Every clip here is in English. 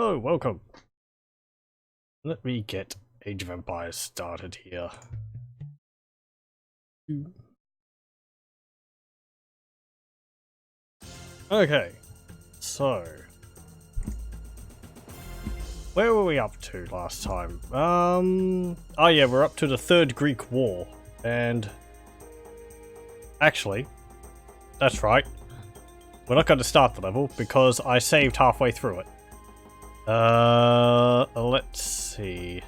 Hello, welcome. Let me get Age of Empires started here. Okay, so where were we up to last time? Oh yeah, we're up to the Third Greek War, and actually, that's right. We're not going to start the level because I saved halfway through it. Let's see.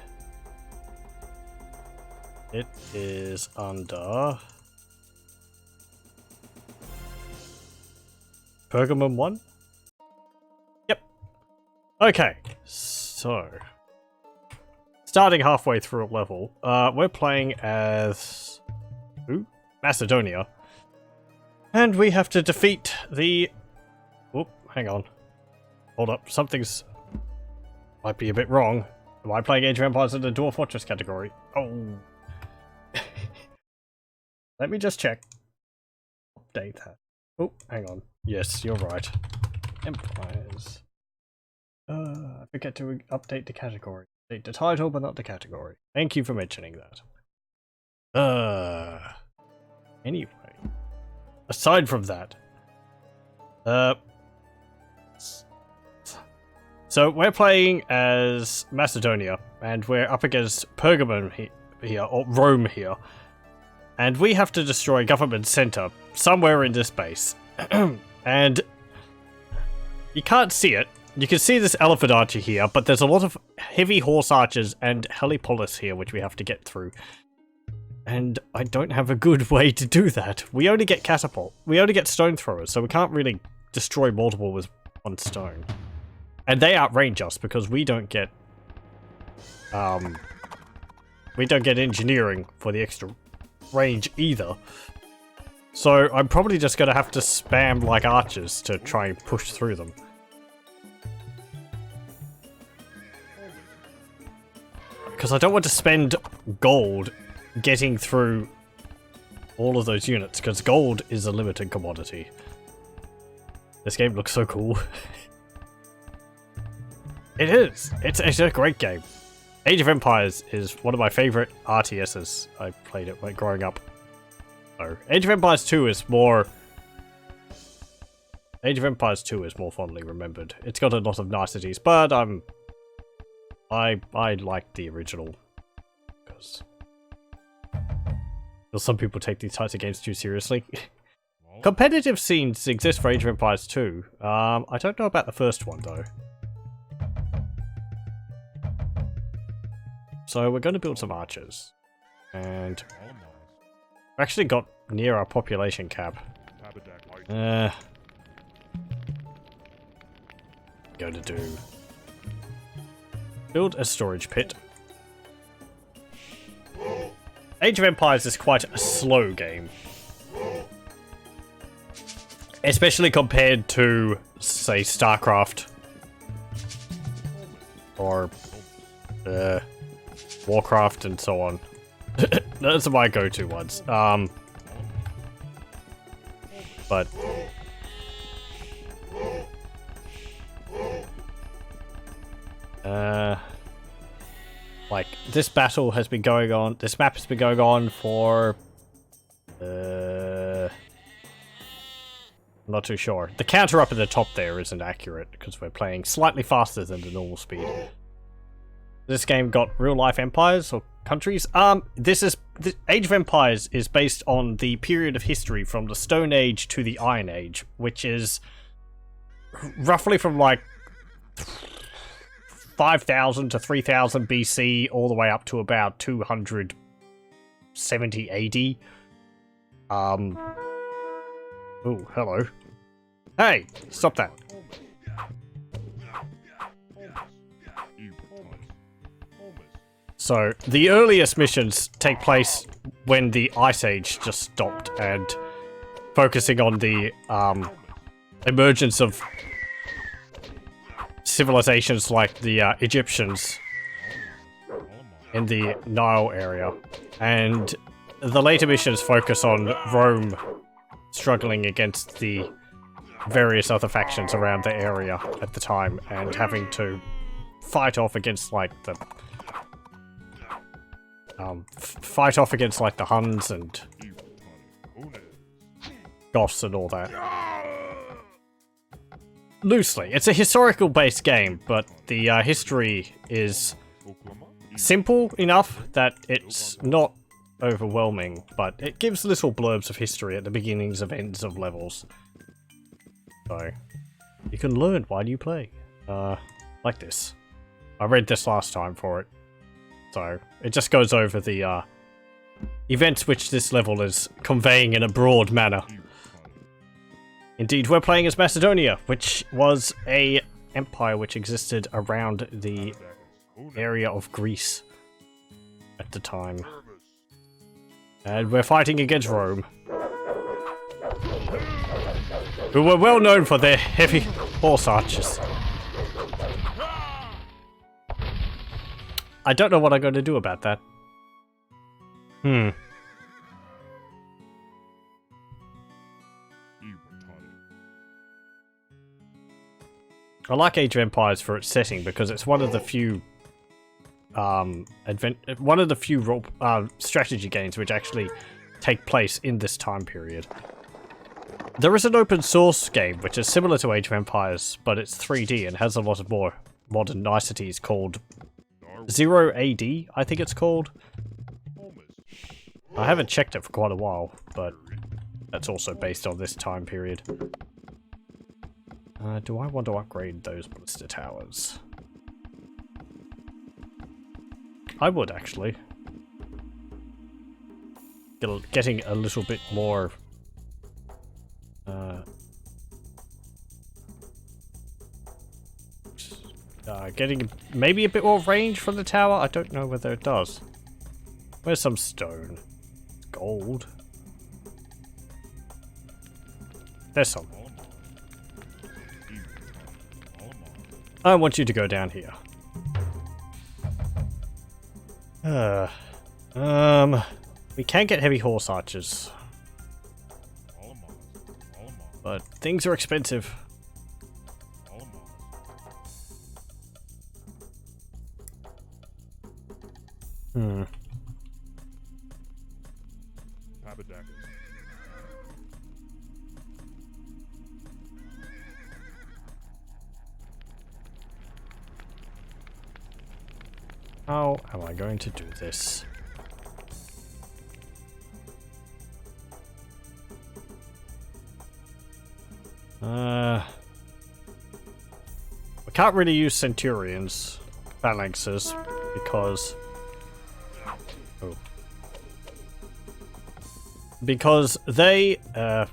It is under Pergamum 1? Yep. Okay, so starting halfway through a level, we're playing as Macedonia. And we have to defeat the... Oh, hang on. Hold up, something's... might be a bit wrong. Am I playing Age of Empires in the Dwarf Fortress category? Oh. Let me just check. Update that. Oh, hang on. Yes, you're right. Empires. I forget to update the category. Update the title, but not the category. Thank you for mentioning that. Anyway. Aside from that. So we're playing as Macedonia, and we're up against Pergamum here, or Rome here. And we have to destroy government center somewhere in this base. And you can't see it. You can see this elephant archer here, but there's a lot of heavy horse archers and helipolis here, which we have to get through. And I don't have a good way to do that. We only get catapult. We only get stone throwers, so we can't really destroy multiple with one stone. And they outrange us because we don't get engineering for the extra range either. So I'm probably just gonna have to spam like archers to try and push through them. Because I don't want to spend gold getting through all of those units, because gold is a limited commodity. This game looks so cool. It is! It's a great game. Age of Empires is one of my favorite RTSs. I played it when growing up. So, Age of Empires 2 is more... Age of Empires 2 is more fondly remembered. It's got a lot of niceties, but I like the original. Because some people take these types of games too seriously. Competitive scenes exist for Age of Empires 2. I don't know about the first one, though. So we're going to build some archers. And we actually got near our population cap. Going to do... build a storage pit. Age of Empires is quite a slow game. Especially compared to, say, StarCraft. Or... Warcraft and so on. Those are my go-to ones. But like this battle has been going on. This map has been going on for I'm not too sure. The counter up at the top there isn't accurate because we're playing slightly faster than the normal speed. This game got real-life empires or countries. The Age of Empires is based on the period of history from the Stone Age to the Iron Age, which is roughly from like 5,000 to 3,000 BC all the way up to about 270 AD. Oh, hello. Hey, stop that. So, the earliest missions take place when the Ice Age just stopped, and focusing on the emergence of civilizations like the Egyptians in the Nile area. And the later missions focus on Rome struggling against the various other factions around the area at the time and having to fight off against like the fight off against like the Huns and Goths and all that. Loosely, it's a historical based game, but the history is simple enough that it's not overwhelming, but it gives little blurbs of history at the beginnings and ends of levels. So you can learn while you play. Like this. I read this last time for it. So it just goes over the events which this level is conveying in a broad manner. Indeed, we're playing as Macedonia, which was a empire which existed around the area of Greece at the time. And we're fighting against Rome, who were well known for their heavy horse archers. I don't know what I'm going to do about that. I like Age of Empires for its setting because it's one of the few strategy games which actually take place in this time period. There is an open source game which is similar to Age of Empires, but it's 3D and has a lot of more modern niceties called Zero AD, I think it's called. I haven't checked it for quite a while, but that's also based on this time period. Do I want to upgrade those ballista towers? I would, actually. Getting a little bit more... getting maybe a bit more range from the tower? I don't know whether it does. Where's some stone? Gold. There's some. I want you to go down here. We can get heavy horse archers. But things are expensive. How am I going to do this? We can't really use Centurions, Phalanxes, because... Oh. Because they, I'm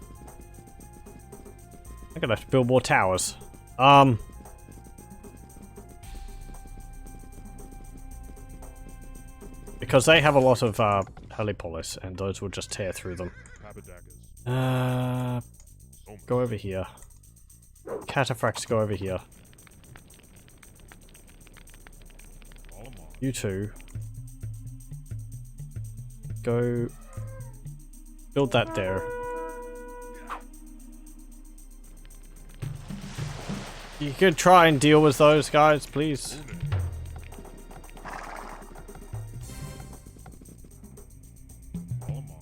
gonna have to build more towers. Because they have a lot of helipolis, and those will just tear through them. Go over here. Cataphracts, go over here. You two. Go build that there. You could try and deal with those guys, please.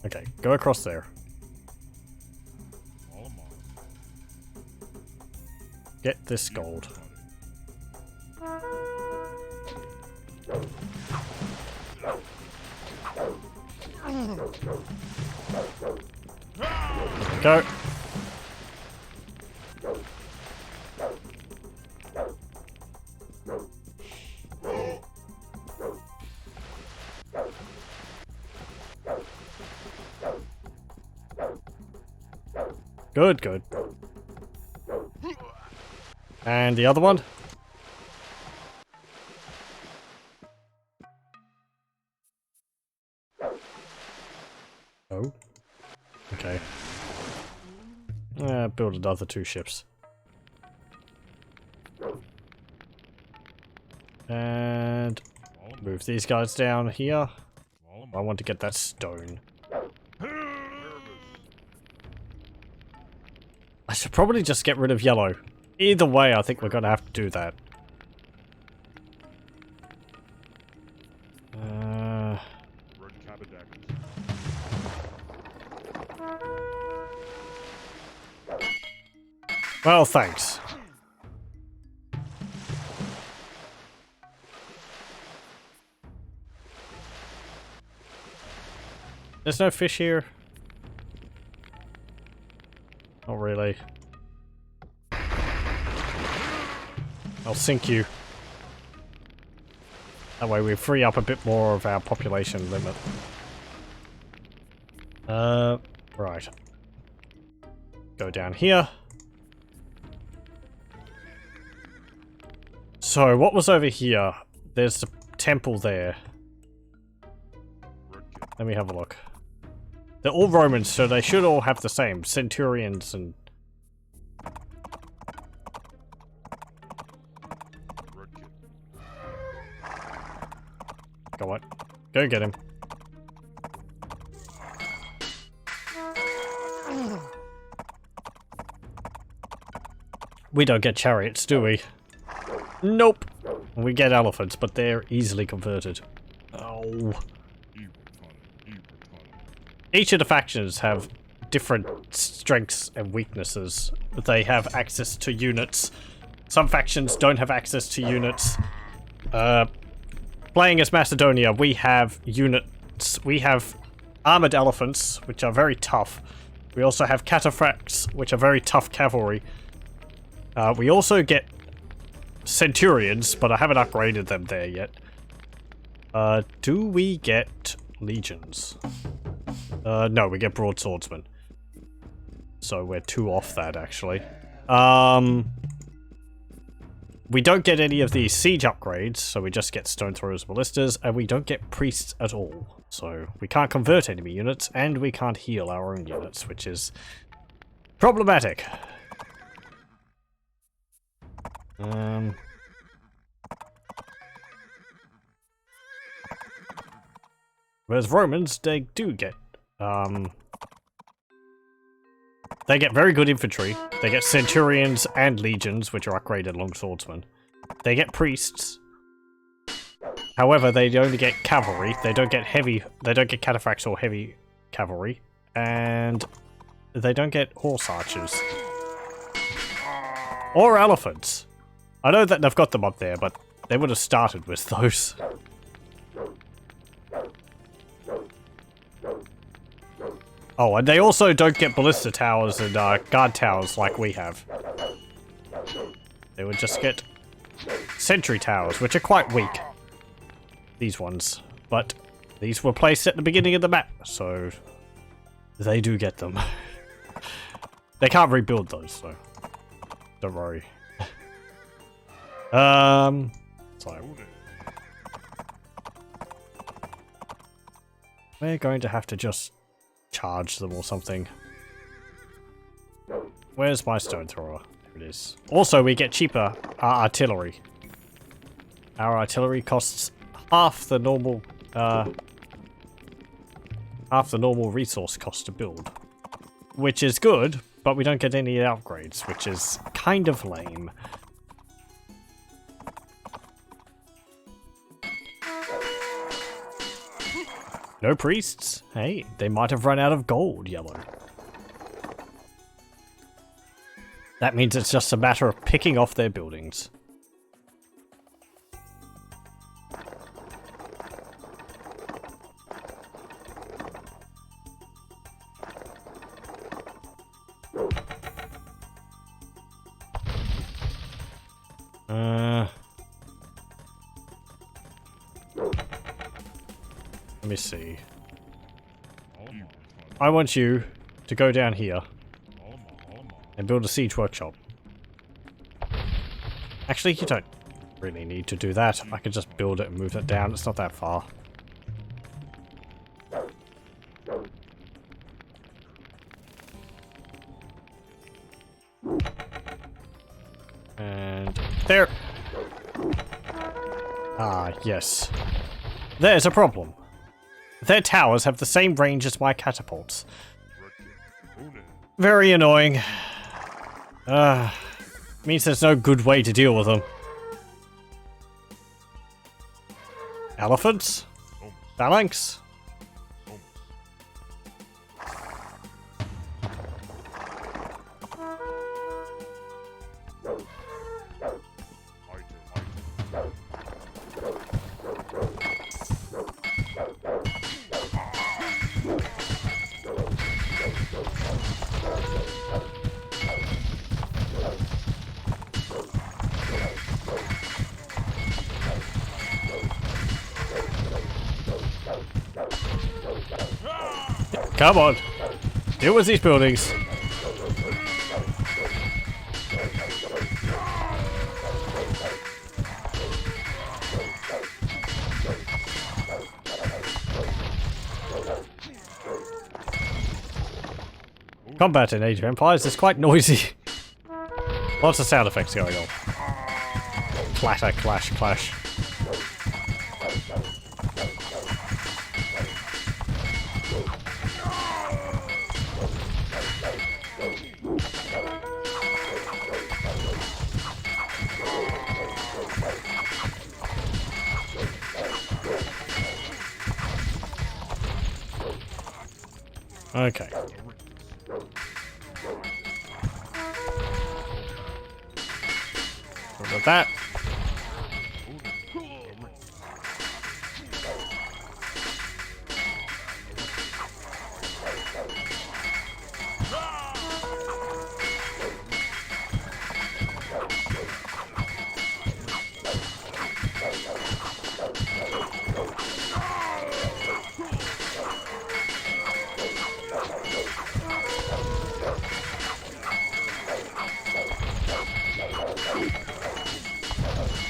Okay, go across there. Get this gold. Go. Good, good. And the other one? Oh. Okay. Build another 2 ships. And move these guys down here. I want to get that stone. I should probably just get rid of yellow. Either way, I think we're gonna have to do that. Well, thanks. There's no fish here. Not really. I'll sink you. That way we free up a bit more of our population limit. Right. Go down here. So, what was over here? There's the temple there. Let me have a look. They're all Romans, so they should all have the same. Centurions and... Go on. Go get him. We don't get chariots, do we? Nope. We get elephants, but they're easily converted. Oh. Each of the factions have different strengths and weaknesses. They have access to units. Some factions don't have access to units. Playing as Macedonia, we have units. We have armored elephants, which are very tough. We also have cataphracts, which are very tough cavalry. We also get centurions, but I haven't upgraded them there yet. Do we get legions? No, we get broadswordsmen. So we're 2 off that, actually. We don't get any of the siege upgrades, so we just get stone throwers, ballistas, and we don't get priests at all. So we can't convert enemy units, and we can't heal our own units, which is problematic. Whereas Romans, they do get, they get very good infantry. They get centurions and legions, which are upgraded longswordsmen. They get priests. However, they only get cavalry. They don't get cataphracts or heavy cavalry. And they don't get horse archers. Or elephants. I know that they've got them up there, but they would have started with those. Oh, and they also don't get ballista towers and guard towers like we have. They would just get sentry towers, which are quite weak. These ones. But these were placed at the beginning of the map, so they do get them. They can't rebuild those, so don't worry. So we're going to have to just charge them or something. Where's my stone thrower? There it is. Also, we get cheaper artillery. Our artillery costs half the normal resource cost to build, which is good, but we don't get any upgrades, which is kind of lame. No priests? Hey, they might have run out of gold, yellow. That means it's just a matter of picking off their buildings. Let me see. I want you to go down here and build a siege workshop. Actually, you don't really need to do that. I can just build it and move it down. It's not that far. And there. Ah, yes. There's a problem. Their towers have the same range as my catapults. Very annoying. Means there's no good way to deal with them. Elephants? Phalanx? Come on. Deal with these buildings. Combat in Age of Empires is quite noisy. Lots of sound effects going on. Clatter, clash, clash. Okay. What about that?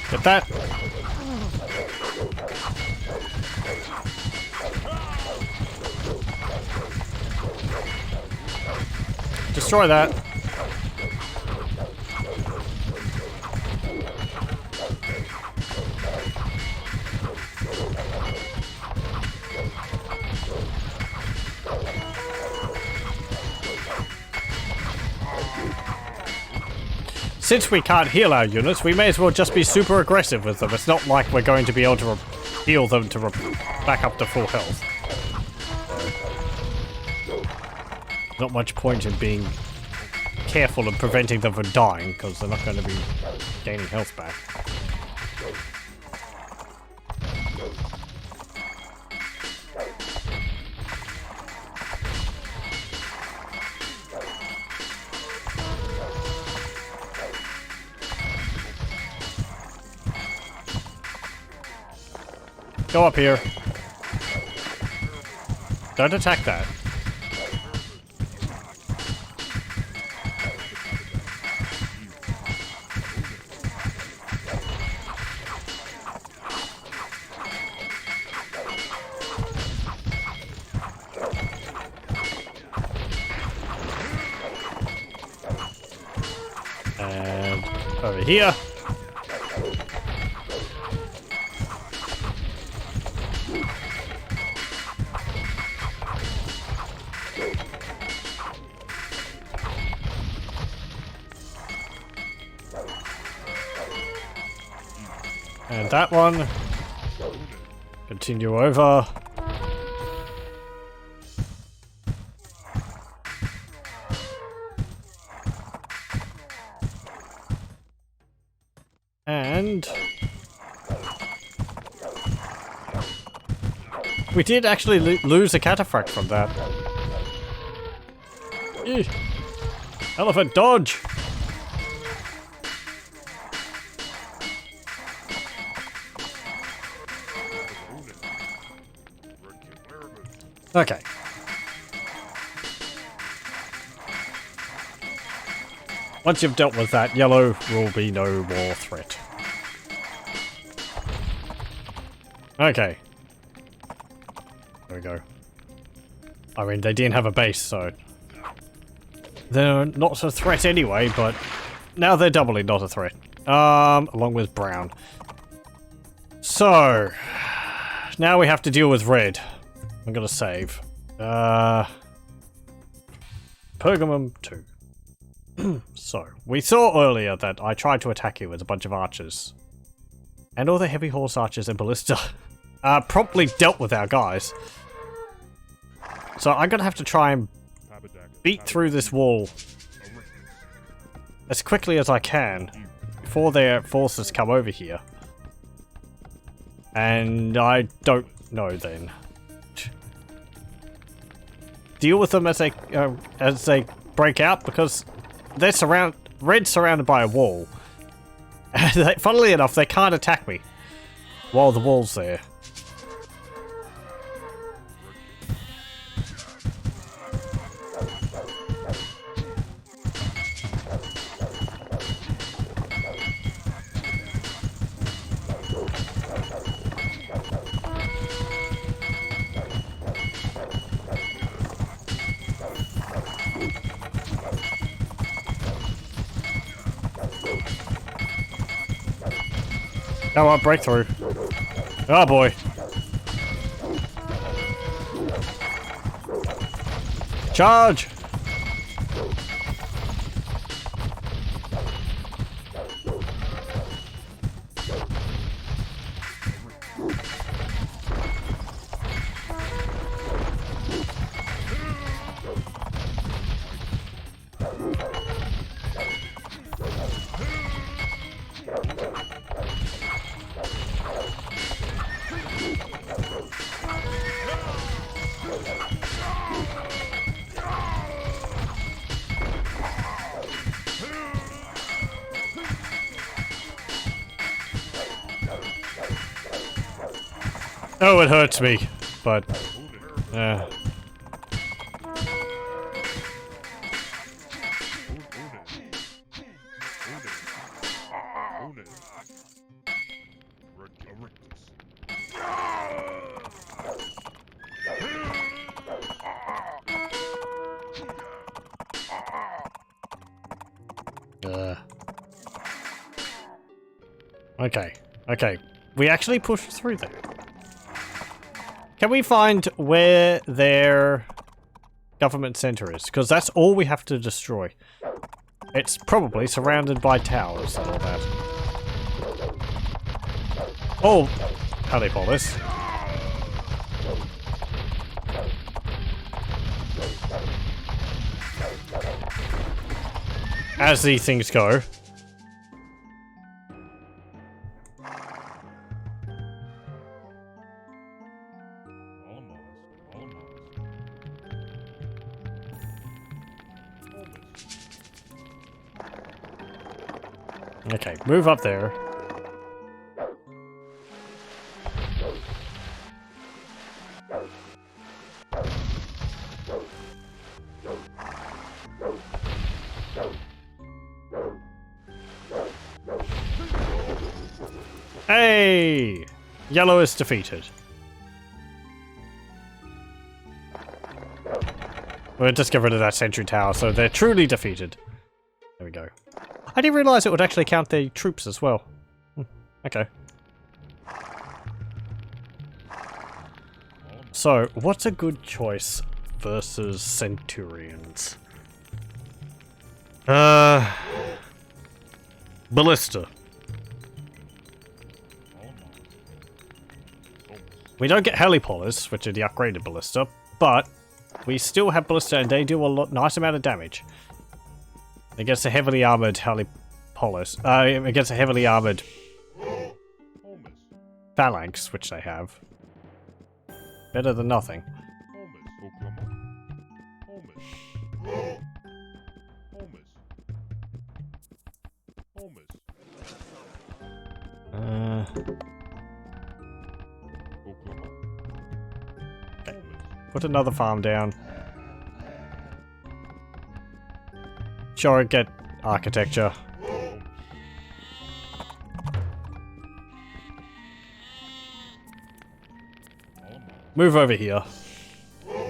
Get that. Destroy that. Since we can't heal our units, we may as well just be super aggressive with them. It's not like we're going to be able to heal them to back up to full health. Not much point in being careful and preventing them from dying, because they're not going to be gaining health back. Go up here. Don't attack that. And over here. And that one. Continue over. And we did actually lose a cataphract from that. Eesh. Elephant dodge! Okay. Once you've dealt with that, yellow will be no more threat. Okay. There we go. I mean, they didn't have a base, so they're not a threat anyway, but now they're doubly not a threat. Along with brown. So, now we have to deal with red. I'm gonna save. Pergamum 2. So, we saw earlier that I tried to attack you with a bunch of archers. And all the heavy horse archers and ballista promptly dealt with our guys. So I'm gonna have to try and beat through this wall as quickly as I can before their forces come over here. And I don't know then. Deal with them as they break out, because they're red's surrounded by a wall. And funnily enough, they can't attack me while the wall's there. Come on, breakthrough. Oh boy. Charge! Oh, it hurts me, but Okay. We actually pushed through there. Can we find where their government center is? Because that's all we have to destroy. It's probably surrounded by towers and all that. Oh! How do they call this? As these things go. Okay, move up there. Hey! Yellow is defeated. We'll just get rid of that sentry tower, so they're truly defeated. There we go. I didn't realize it would actually count their troops as well. Okay. So, what's a good choice versus Centurions? Ballista. We don't get helipolis, which are the upgraded ballista, but we still have ballista and they do a nice amount of damage. Against a heavily armored helipolis. Against a heavily armored phalanx, which they have. Better than nothing. Okay. Put another farm down. Sure, get architecture. Move over here.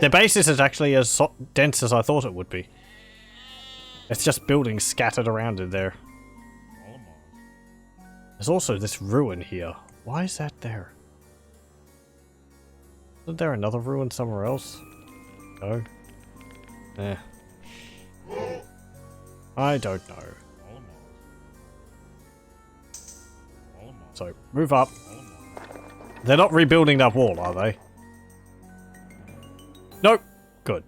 Their base isn't actually as dense as I thought it would be. It's just buildings scattered around in there. There's also this ruin here. Why is that there? Isn't there another ruin somewhere else? No? Eh. I don't know. So, move up. They're not rebuilding that wall, are they? Nope. Good.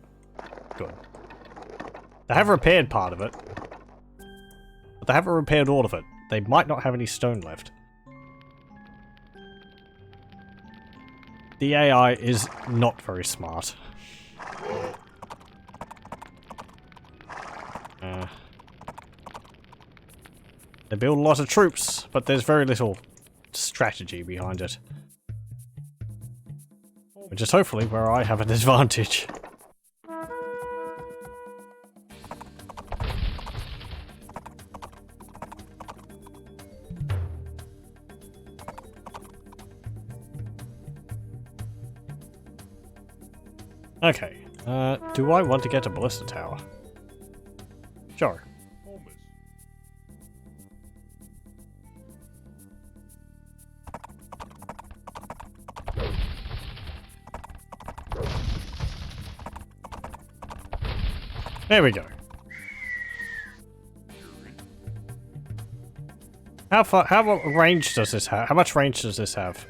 Good. They have repaired part of it. But they haven't repaired all of it. They might not have any stone left. The AI is not very smart. They build a lot of troops, but there's very little strategy behind it. Which is hopefully where I have an advantage. Okay, do I want to get a ballista tower? Sure. There we go. How range does this have? How much range does this have?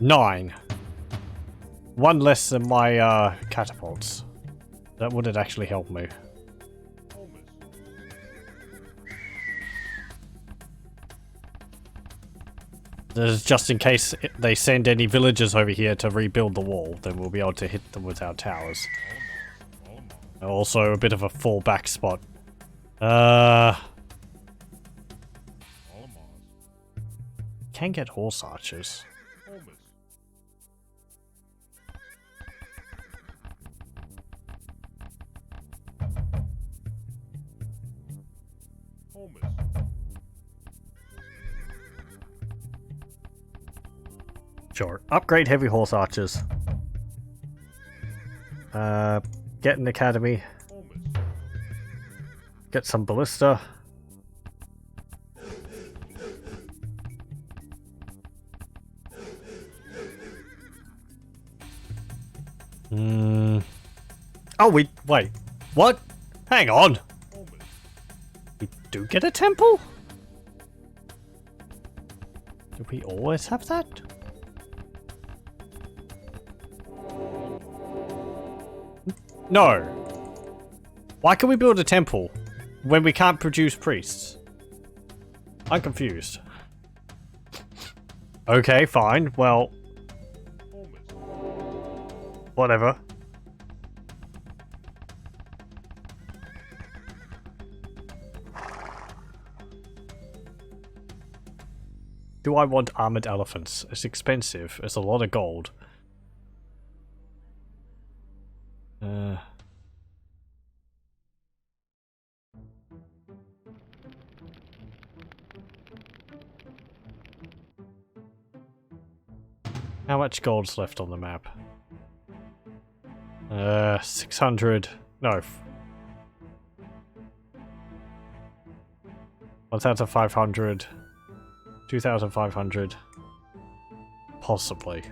9. 1 less than my catapults. That wouldn't actually help me. There's just in case they send any villagers over here to rebuild the wall, then we'll be able to hit them with our towers. Also a bit of a fallback spot. Can get horse archers. Sure. Upgrade heavy horse archers. Get an academy. Get some ballista. Oh, wait. What? Hang on. We do get a temple? Do we always have that? No. Why can we build a temple when we can't produce priests? I'm confused. Okay, fine. Well, whatever. Do I want armored elephants? It's expensive. It's a lot of gold. How much gold's left on the map? 600. No. 1,500. 2,500. Possibly.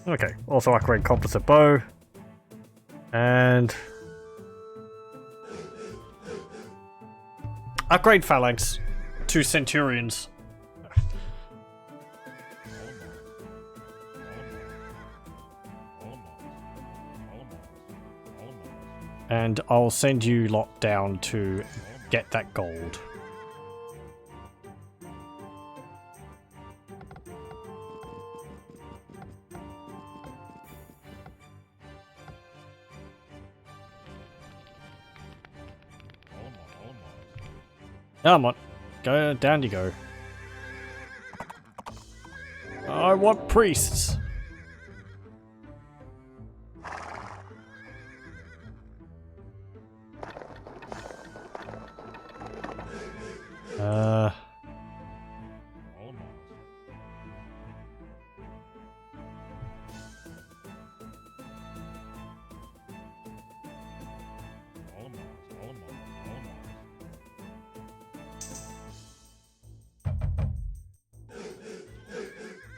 Okay, also upgrade composite bow. And upgrade phalanx to centurions. And I'll send you lot down to get that gold. Come on, go down you go. I want priests.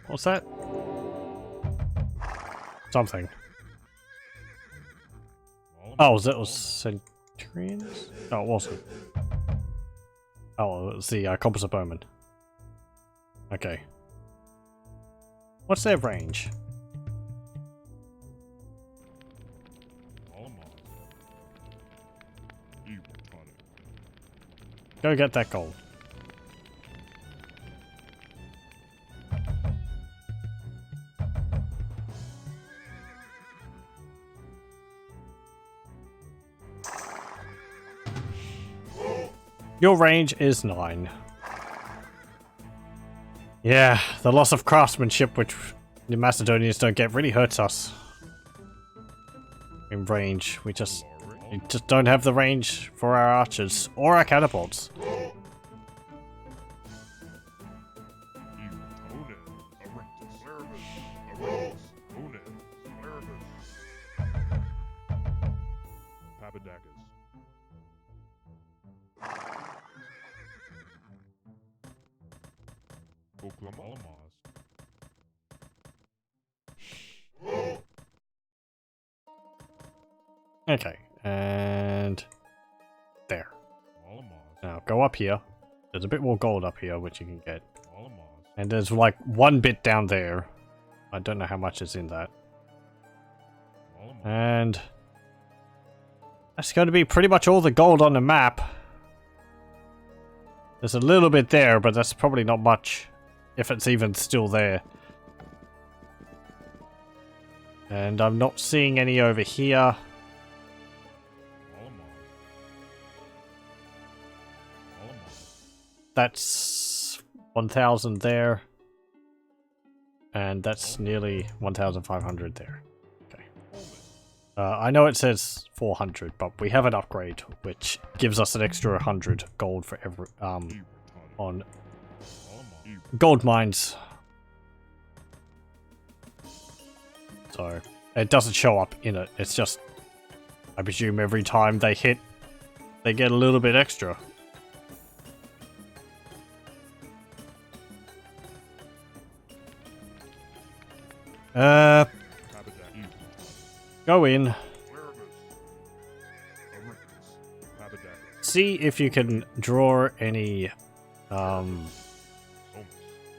What's that? Something. Oh, that was centurions? No, it wasn't. Oh, it was the composite bowman. Okay. What's their range? Go get that gold. Your range is 9. Yeah, the loss of craftsmanship which the Macedonians don't get really hurts us. In range, we just don't have the range for our archers or our catapults. Okay, and there. Now go up here. There's a bit more gold up here which you can get. And there's like one bit down there. I don't know how much is in that. And that's going to be pretty much all the gold on the map. There's a little bit there, but that's probably not much, if it's even still there. And I'm not seeing any over here. That's 1,000 there. And that's nearly 1,500 there. Okay. I know it says 400, but we have an upgrade, which gives us an extra 100 gold for every, on gold mines. So, it doesn't show up in it. It's just, I presume every time they hit, they get a little bit extra. Go in. See if you can draw any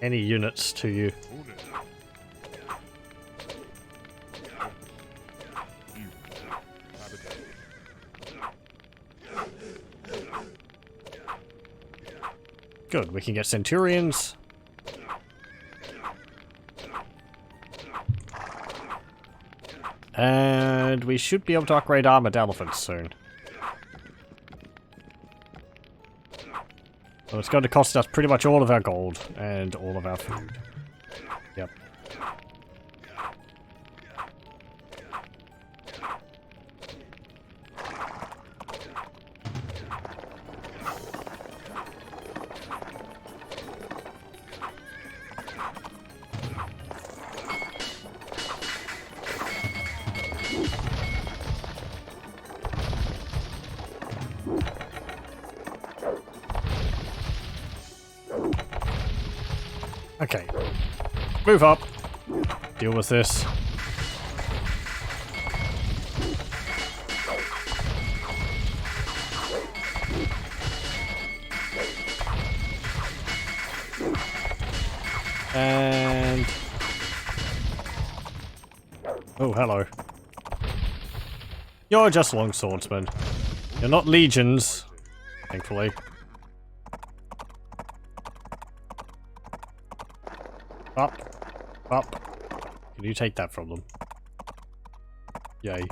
units to you. Good, we can get centurions. And we should be able to upgrade armored elephants soon. So it's going to cost us pretty much all of our gold and all of our food. Yep. Okay. Move up. Deal with this. And... oh, hello. You're just longswordsmen. You're not legions, thankfully. Up. Up. Can you take that from them? Yay.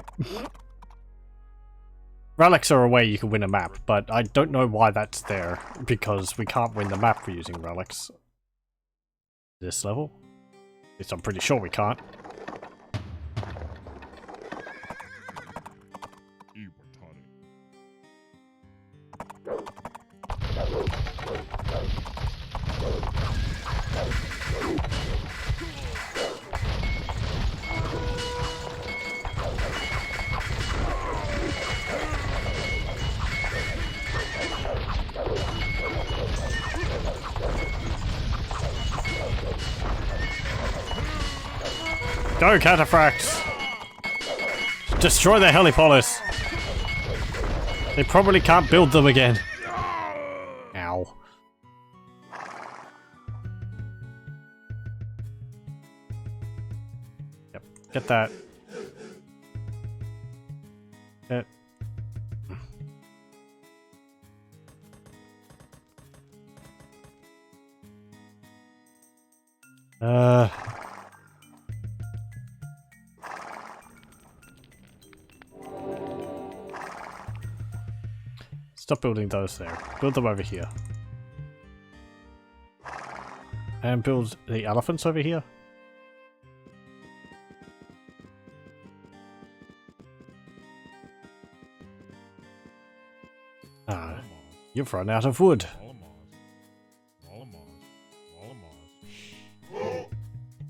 Relics are a way you can win a map, but I don't know why that's there, because we can't win the map for using relics. This level? At least I'm pretty sure we can't. Go, cataphracts! Destroy the helipolis! They probably can't build them again. Ow. Yep, get that. Get. Stop building those there. Build them over here. And build the elephants over here. Ah, you've run out of wood.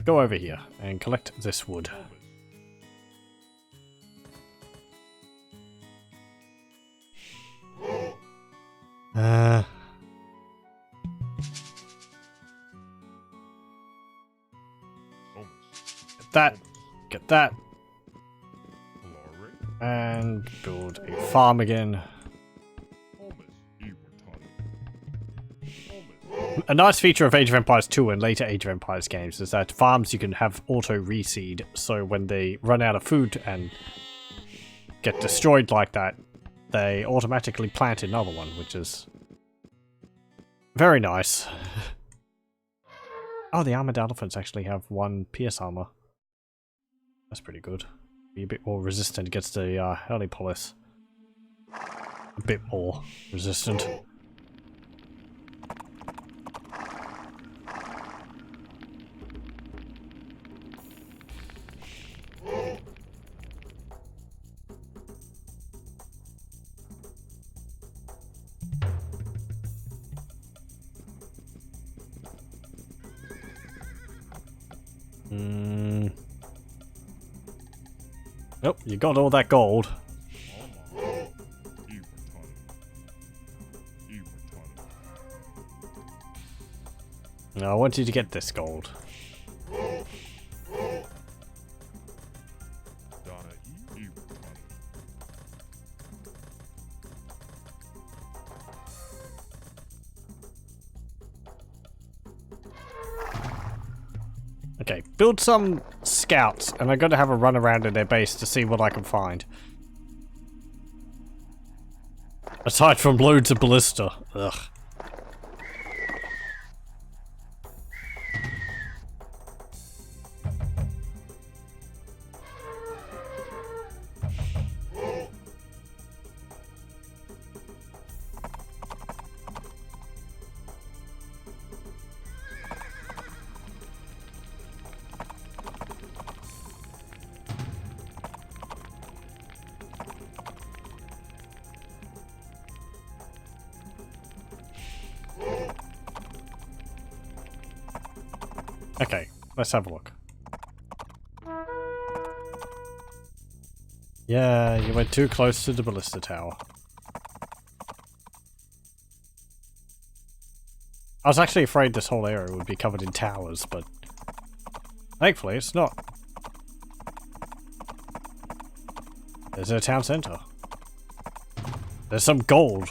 Go over here and collect this wood. that, get that, and build a farm again. A nice feature of Age of Empires 2 and later Age of Empires games is that farms you can have auto-reseed, so when they run out of food and get destroyed like that, they automatically plant another one, which is very nice. Oh, the armored elephants actually have 1 pierce armor. That's pretty good. Be a bit more resistant against the helipolis. A bit more resistant. Nope, you got all that gold. No, I want you to get this gold. Okay, build some scouts, and I'm going to have a run around in their base to see what I can find. Aside from loads of ballista. Ugh. Okay, let's have a look. Yeah, you went too close to the ballista tower. I was actually afraid this whole area would be covered in towers, but thankfully it's not. There's a town center. There's some gold.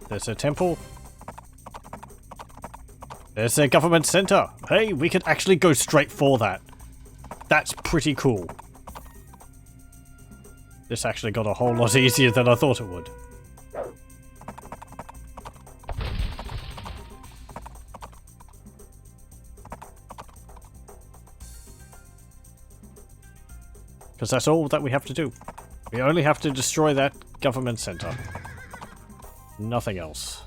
There's a temple. There's a government center. Hey, we could actually go straight for that. That's pretty cool. This actually got a whole lot easier than I thought it would. Because that's all that we have to do. We only have to destroy that government center. Nothing else.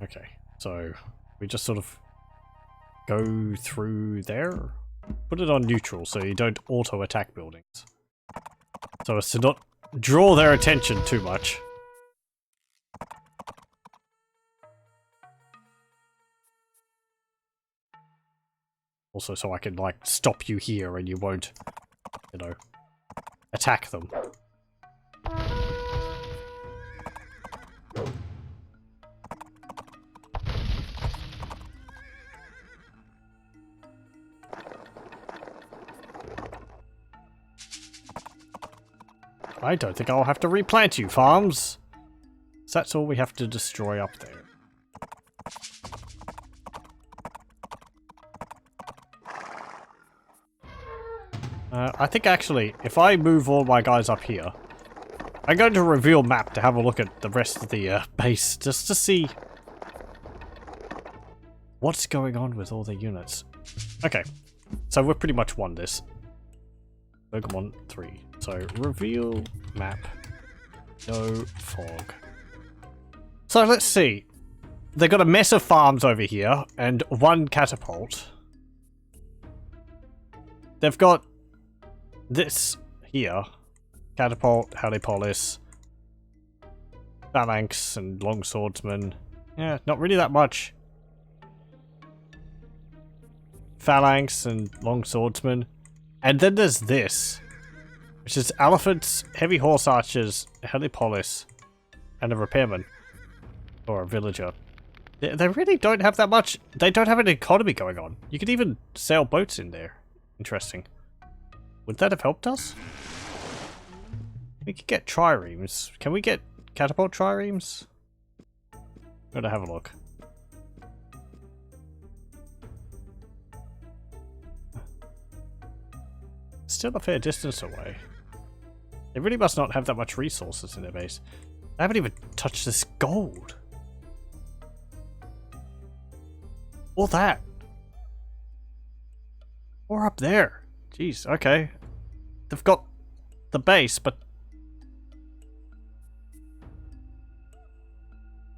Okay, so we just sort of go through there. Put it on neutral so you don't auto-attack buildings. So as to not draw their attention too much. Also so I can, like, stop you here and you won't, you know, attack them. I don't think I'll have to replant you, farms. So that's all we have to destroy up there. I think actually, if I move all my guys up here, I'm going to reveal map to have a look at the rest of the base, just to see what's going on with all the units. Okay, so we've pretty much won this. Pokemon 3. So, reveal map. No fog. So, let's see. They've got a mess of farms over here, and 1 catapult. They've got this here. Catapult, helipolis, phalanx, and longswordsman. Yeah, not really that much. Phalanx and longswordsman. And then there's this. which is elephants, heavy horse archers, a helipolis, and a repairman. Or a villager. They really don't have that much. They don't have an economy going on. You could even sail boats in there. Interesting. Would that have helped us? We could get triremes. Can we get catapult triremes? Gotta have a look. Still a fair distance away. They really must not have that much resources in their base. I haven't even touched this gold. Or that. Or up there. Jeez, okay. They've got the base, but...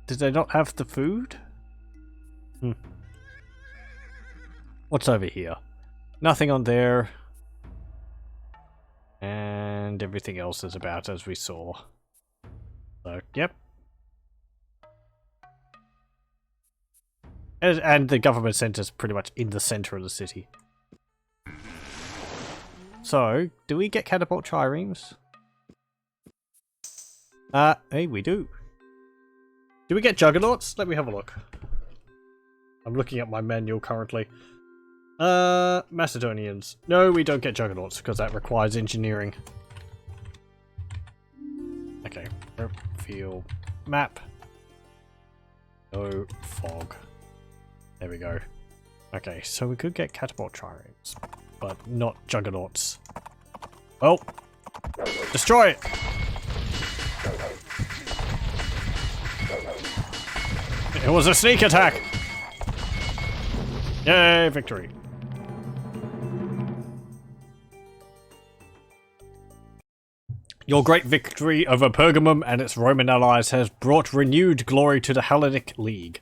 Did they not have the food? What's over here? Nothing on there. And everything else is about as we saw. So, yep. And the government center's pretty much in the center of the city. So, do we get catapult triremes? Hey, we do. Do we get juggernauts? Let me have a look. I'm looking at my manual currently. Macedonians. No, we don't get juggernauts because that requires engineering. Okay, field map. No fog. There we go. Okay, so we could get catapult triremes, but not juggernauts. Oh! Destroy it! It was a sneak attack! Yay, victory. Your great victory over Pergamum and its Roman allies has brought renewed glory to the Hellenic League.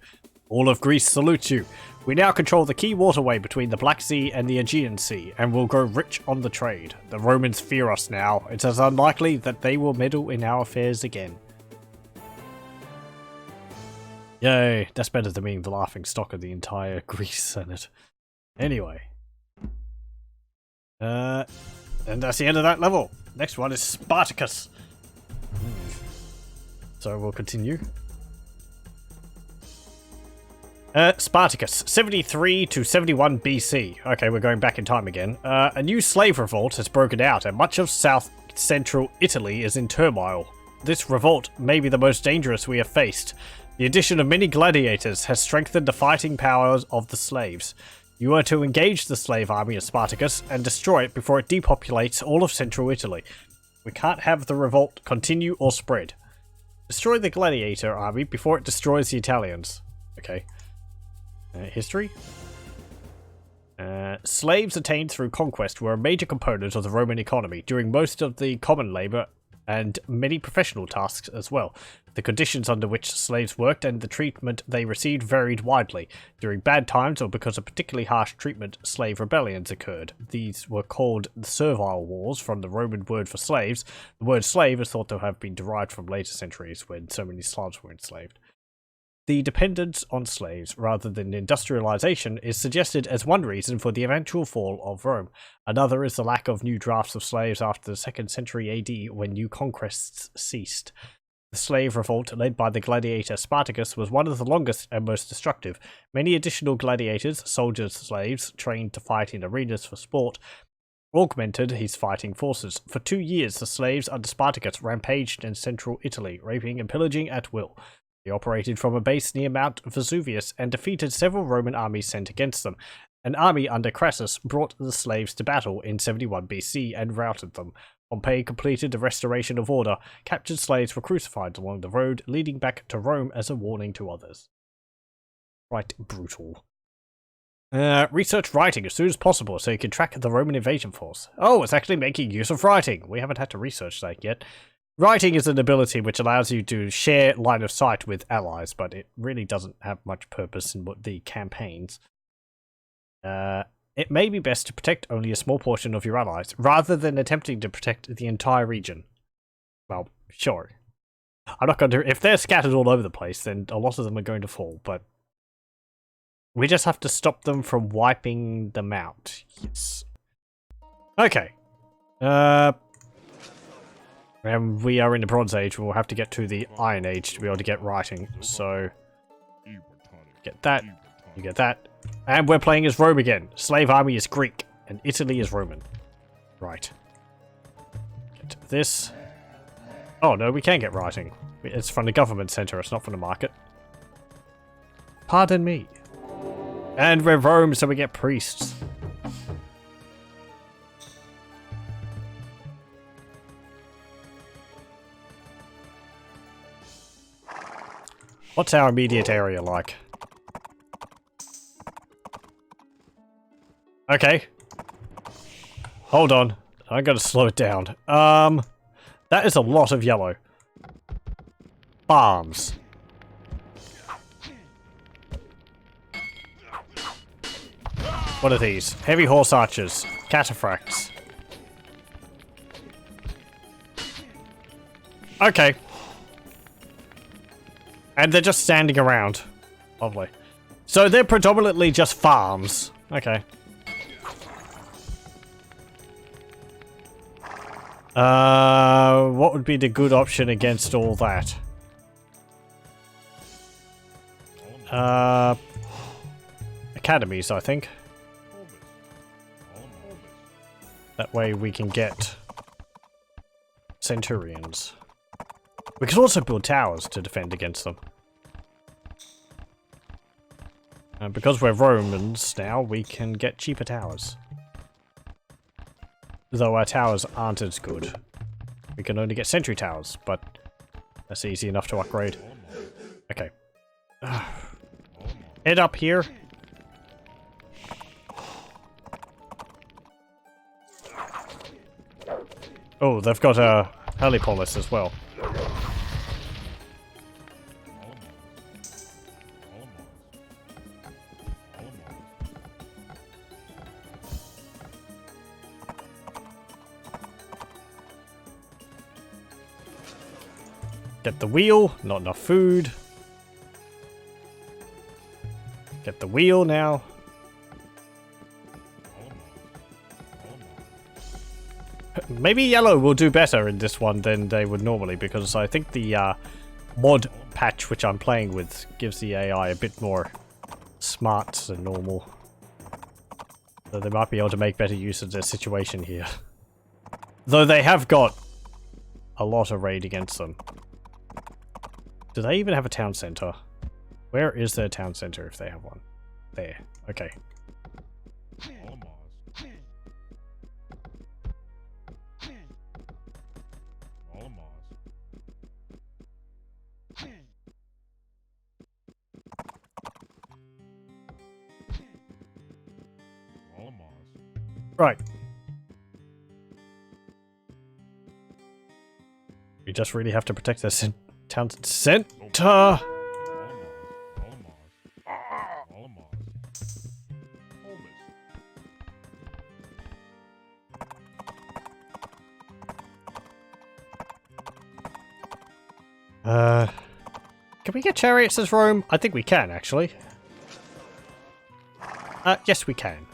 All of Greece salutes you. We now control the key waterway between the Black Sea and the Aegean Sea, and will grow rich on the trade. The Romans fear us now. It is unlikely that they will meddle in our affairs again. Yay, that's better than being the laughing stock of the entire Greece Senate. Anyway. And that's the end of that level. Next one is Spartacus. So we'll continue. Spartacus, 73 to 71 BC. Okay, we're going back in time again. A new slave revolt has broken out, and much of south-central Italy is in turmoil. This revolt may be the most dangerous we have faced. The addition of many gladiators has strengthened the fighting powers of the slaves. You are to engage the slave army of Spartacus and destroy it before it depopulates all of central Italy. We can't have the revolt continue or spread. Destroy the gladiator army before it destroys the Italians. Okay. History. Slaves attained through conquest were a major component of the Roman economy during most of the common labor and many professional tasks as well. The conditions under which slaves worked and the treatment they received varied widely. During bad times or because of particularly harsh treatment, slave rebellions occurred. These were called the servile wars from the Roman word for slaves. The word slave is thought to have been derived from later centuries when so many Slavs were enslaved. The dependence on slaves, rather than industrialization, is suggested as one reason for the eventual fall of Rome. Another is the lack of new drafts of slaves after the 2nd century AD when new conquests ceased. The slave revolt led by the gladiator Spartacus was one of the longest and most destructive. Many additional gladiators, soldiers, slaves, trained to fight in arenas for sport, augmented his fighting forces. For 2 years, the slaves under Spartacus rampaged in central Italy, raping and pillaging at will. They operated from a base near Mount Vesuvius and defeated several Roman armies sent against them. An army under Crassus brought the slaves to battle in 71 BC and routed them. Pompey completed the restoration of order. Captured slaves were crucified along the road, leading back to Rome as a warning to others. Quite brutal. Research writing as soon as possible so you can track the Roman invasion force. Oh, it's actually making use of writing. We haven't had to research that yet. Writing is an ability which allows you to share line of sight with allies, but it really doesn't have much purpose in the campaigns. It may be best to protect only a small portion of your allies, rather than attempting to protect the entire region. Well, sure. I'm not going to... If they're scattered all over the place, then a lot of them are going to fall, but... We just have to stop them from wiping them out. Yes. Okay. And we are in the Bronze Age, we'll have to get to the Iron Age to be able to get writing. So, get that, you get that. And we're playing as Rome again. Slave army is Greek, and Italy is Roman. Right. Get this. Oh no, we can get writing. It's from the government center, it's not from the market. Pardon me. And we're Rome, so we get priests. What's our immediate area like? Okay. Hold on. I gotta slow it down. That is a lot of yellow. Farms. What are these? Heavy horse archers. Cataphracts. Okay. And they're just standing around. Lovely. So they're predominantly just farms. Okay. What would be the good option against all that? Academies, I think. That way we can get centurions. We could also build towers to defend against them. And because we're Romans now, we can get cheaper towers. Though our towers aren't as good. We can only get sentry towers, but that's easy enough to upgrade. Okay. Head up here. Oh, they've got a helipolis as well. Get the wheel, not enough food. Get the wheel now. Maybe yellow will do better in this one than they would normally, because I think the mod patch which I'm playing with gives the AI a bit more smarts than normal. So they might be able to make better use of their situation here. Though they have got a lot of raid against them. Do they even have a town center? Where is their town center if they have one? There. Okay. Right. We just really have to protect this town center. Can we get chariots as Rome? I think we can, actually. Yes, we can.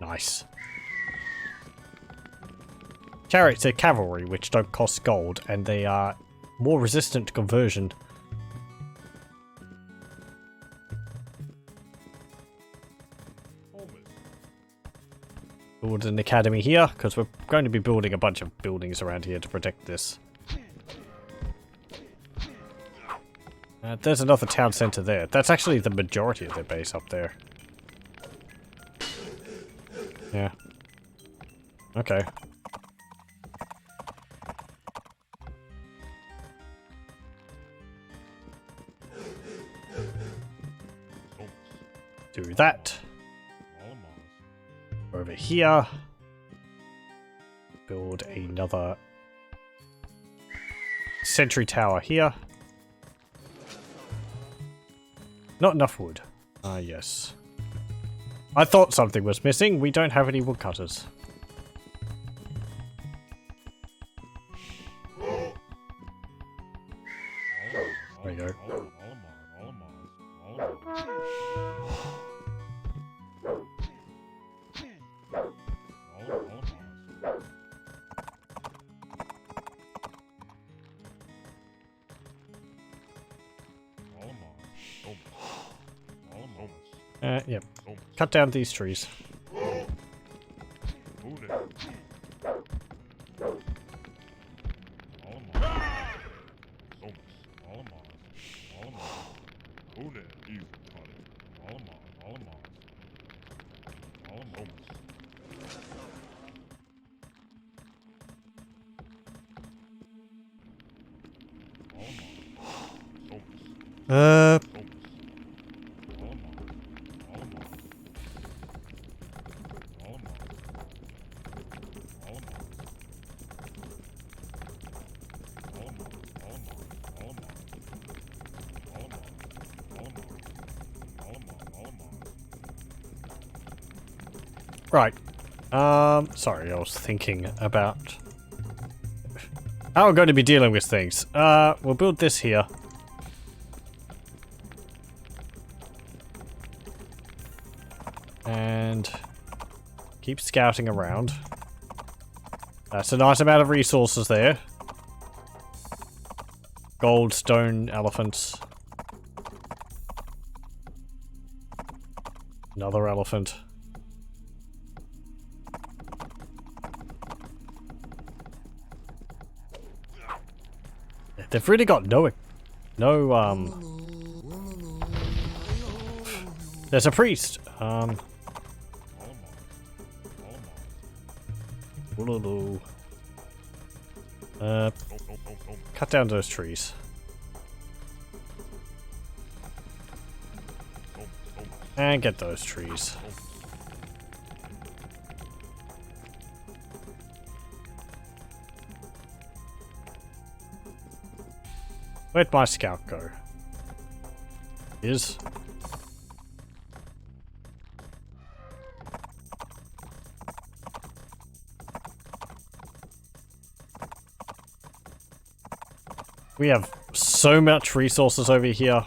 Nice. Chariots are cavalry, which don't cost gold, and they are more resistant to conversion. Build an academy here, because we're going to be building a bunch of buildings around here to protect this. There's another town center there. That's actually the majority of their base up there. Yeah. Okay. Do that. Over here. Build another sentry tower here. Not enough wood. Ah, yes. I thought something was missing. We don't have any woodcutters. There we go. Yep. Cut down these trees. Right. Sorry, I was thinking about how we're going to be dealing with things. We'll build this here. And keep scouting around. That's a nice amount of resources there. Gold, stone, elephants. Another elephant. They've really got no, there's a priest. Cut down those trees. And get those trees. Where'd my scout go? Is. We have so much resources over here.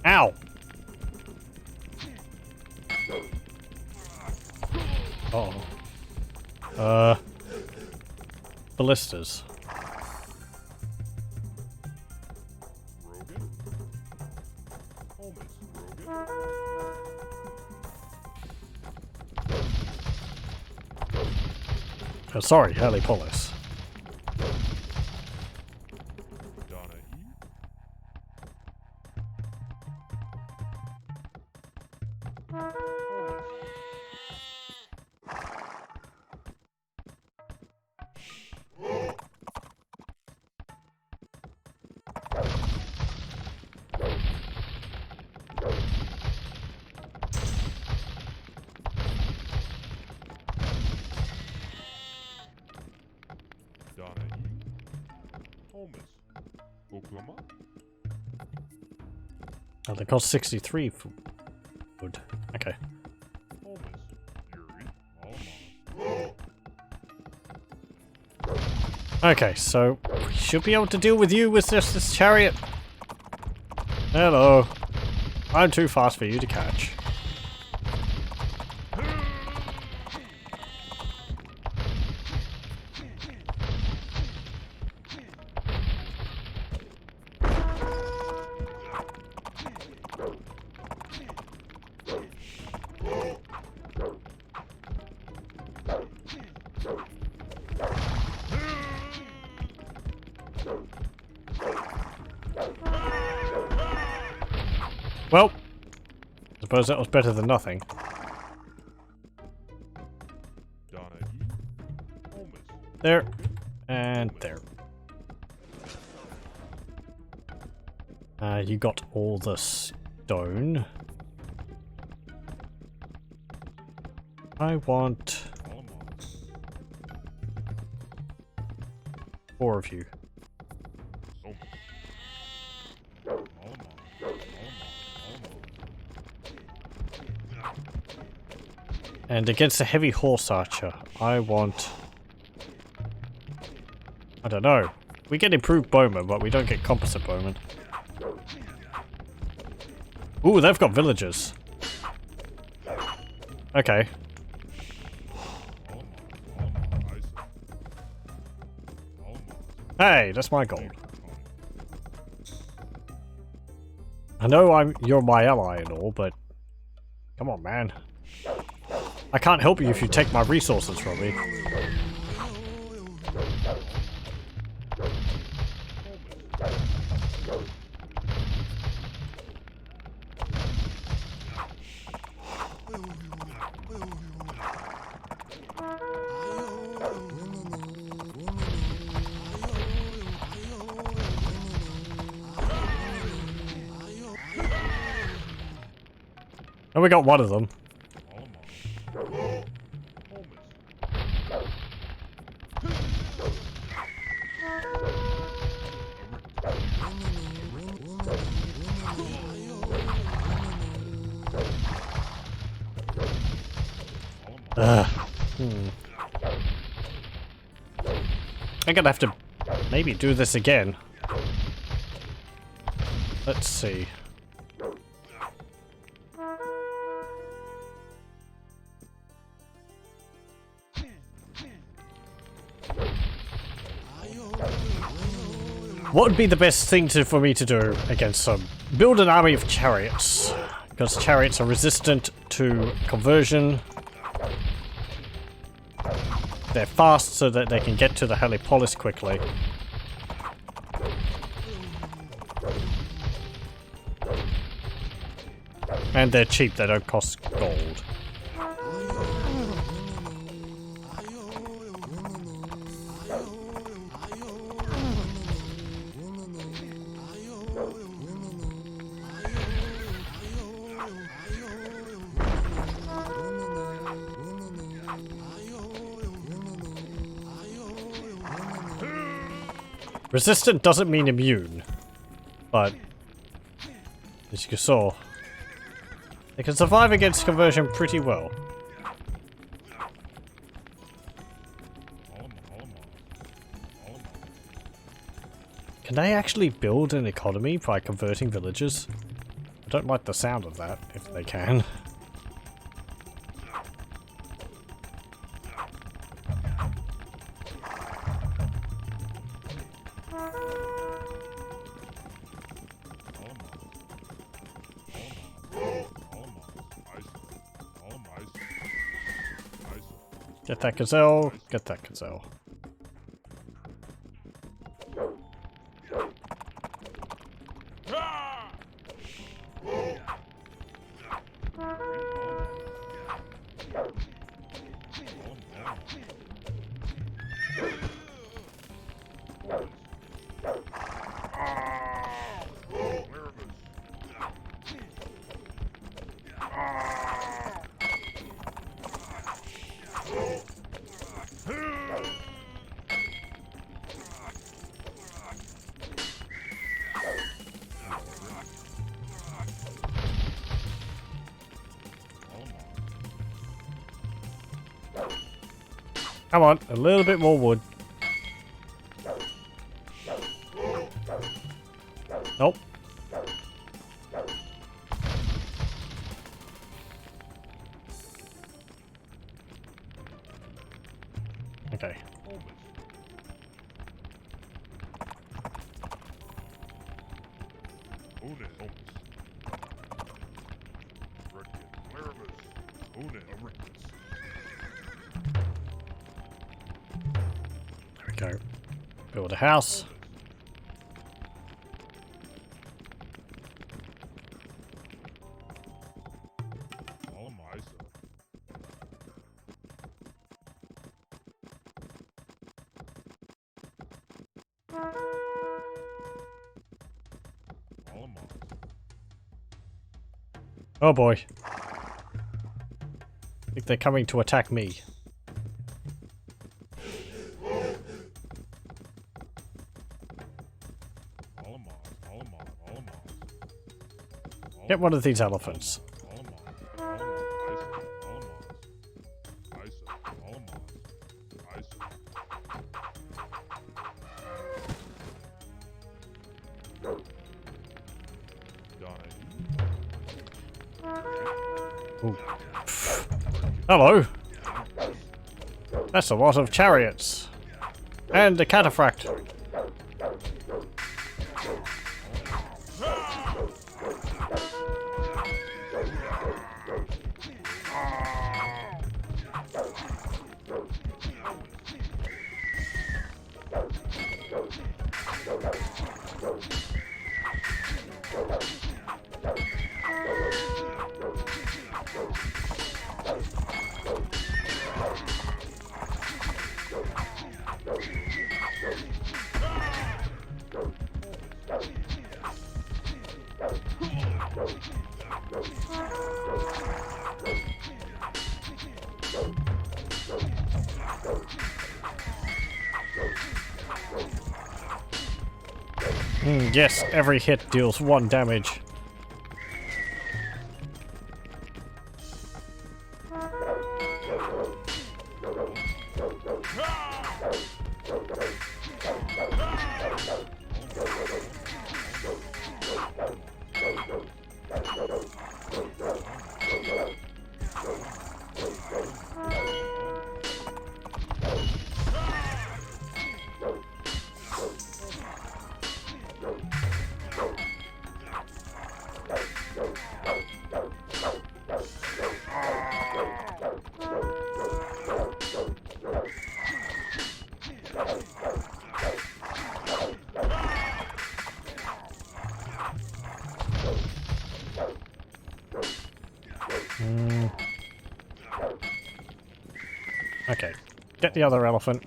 Ow! Uh-oh. Ballistas. Oh, sorry, Helipolis. Oh, they cost 63 for wood. Okay. Okay, so we should be able to deal with you with just this chariot. Hello. I'm too fast for you to catch. Well, I suppose that was better than nothing. There. And there. You got all the stone. I want 4 of you. And against a heavy horse archer, I want... I don't know. We get improved bowman, but we don't get composite bowman. Ooh, they've got villagers. Okay. Hey, that's my gold. I know you're my ally and all, but come on, man. I can't help you if you take my resources from me. And we got one of them. I'm gonna have to maybe do this again. Let's see. What would be the best thing for me to do against them? Build an army of chariots. Because chariots are resistant to conversion. They're fast so that they can get to the Helipolis quickly. And they're cheap, they don't cost gold. Resistant doesn't mean immune, but as you saw, they can survive against conversion pretty well. Can they actually build an economy by converting villagers? I don't like the sound of that, if they can. Get that gazelle, get that gazelle. Come on, a little bit more wood. Nope. Okay. There we go. Build a house. Oh boy. I think they're coming to attack me. Get one of these elephants. Ooh. Hello. That's a lot of chariots. And a cataphract. Yes, every hit deals 1 damage. Okay, get the other elephant.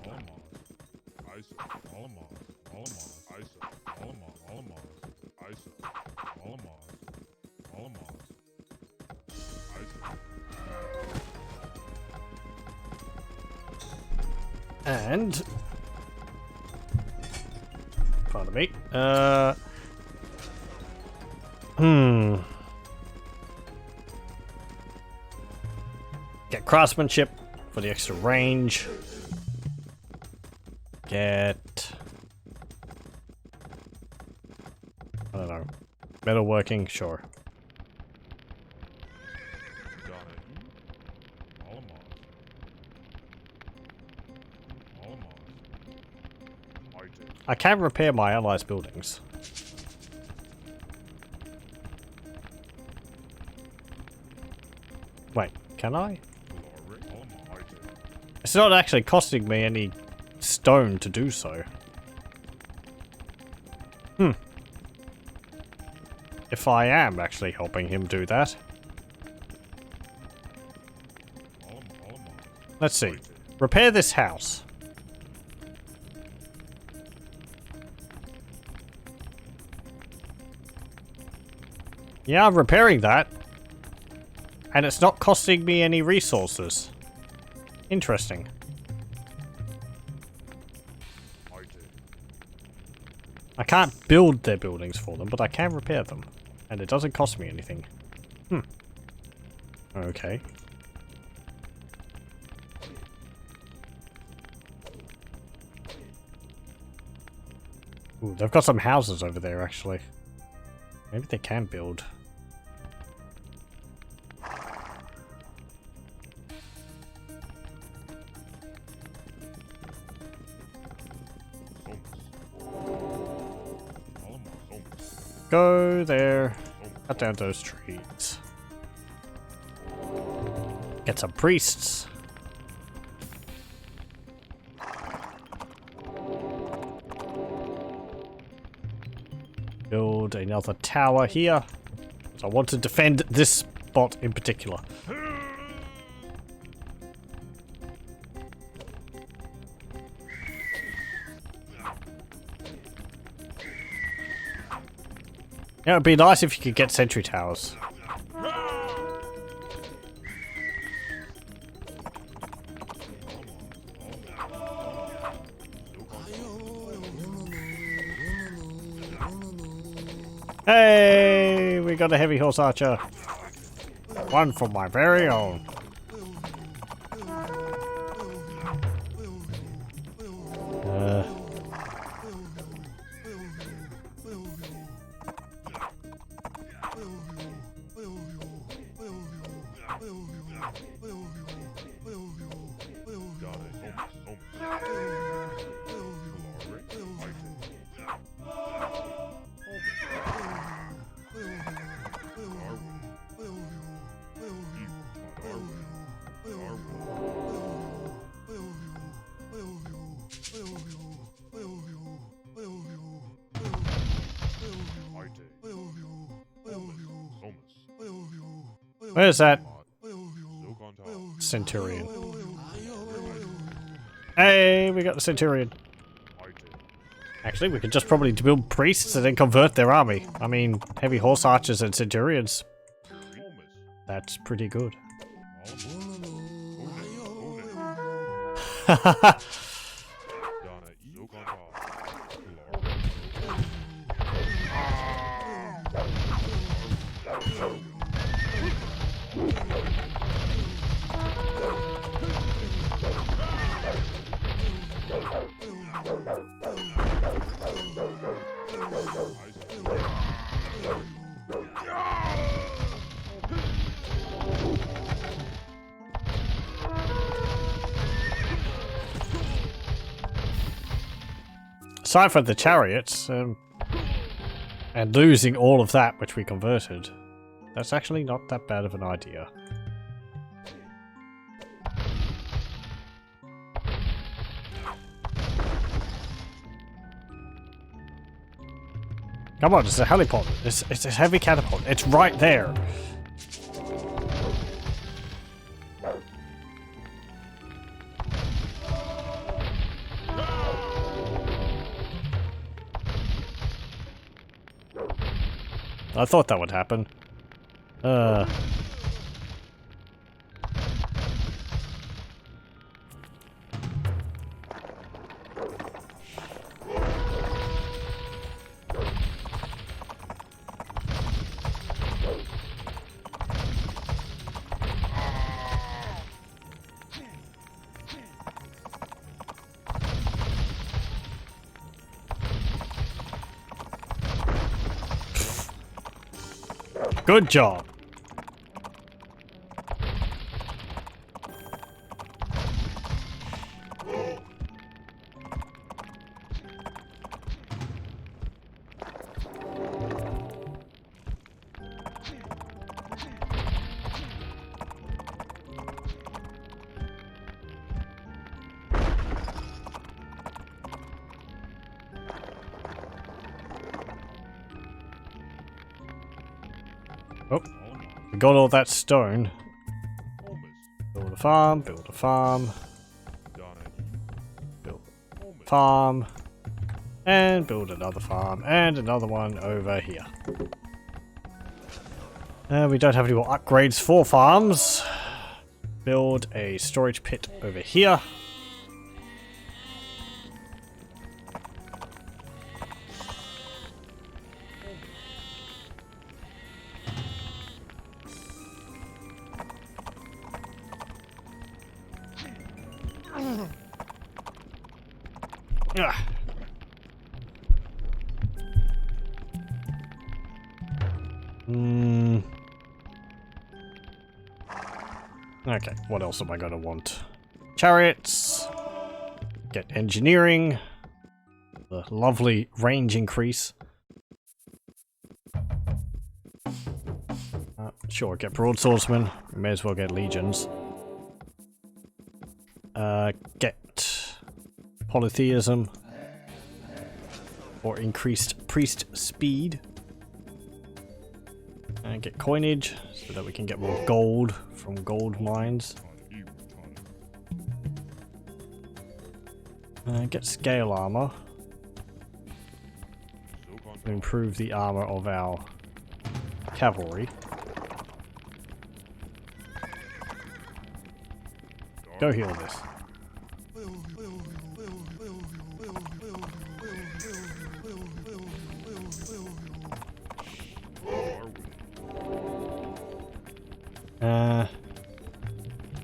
And pardon me. Get craftsmanship for the extra range. Get, I don't know, metalworking, sure. I can repair my allies' buildings. Wait, can I? It's not actually costing me any stone to do so. If I am actually helping him do that. Let's see. Repair this house. Yeah, I'm repairing that. And it's not costing me any resources. Interesting. I can't build their buildings for them, but I can repair them. And it doesn't cost me anything. Okay. Ooh, they've got some houses over there, actually. Maybe they can build. Go there. Cut down those trees. Get some priests. Build another tower here. So I want to defend this spot in particular. Yeah, it'd be nice if you could get sentry towers. Hey, we got a heavy horse archer. One from my very own. Where's that Centurion? Hey, we got the Centurion. Actually, we could just probably build priests and then convert their army. I mean, heavy horse archers and Centurions. That's pretty good. Aside from the chariots, and losing all of that which we converted, that's actually not that bad of an idea. Come on, it's a helipod. It's a heavy catapult. It's right there. I thought that would happen. Good job. Oh, we got all that stone. Build a farm, build a farm. Build a farm. And build another farm, and another one over here. We don't have any more upgrades for farms. Build a storage pit over here. Okay, what else am I gonna want? Chariots. Get engineering. The lovely range increase. Sure, get broadswordsmen. May as well get legions. Get polytheism. Or increased priest speed. And get coinage, so that we can get more gold from gold mines. Get scale armor. To improve the armor of our cavalry. Go heal this.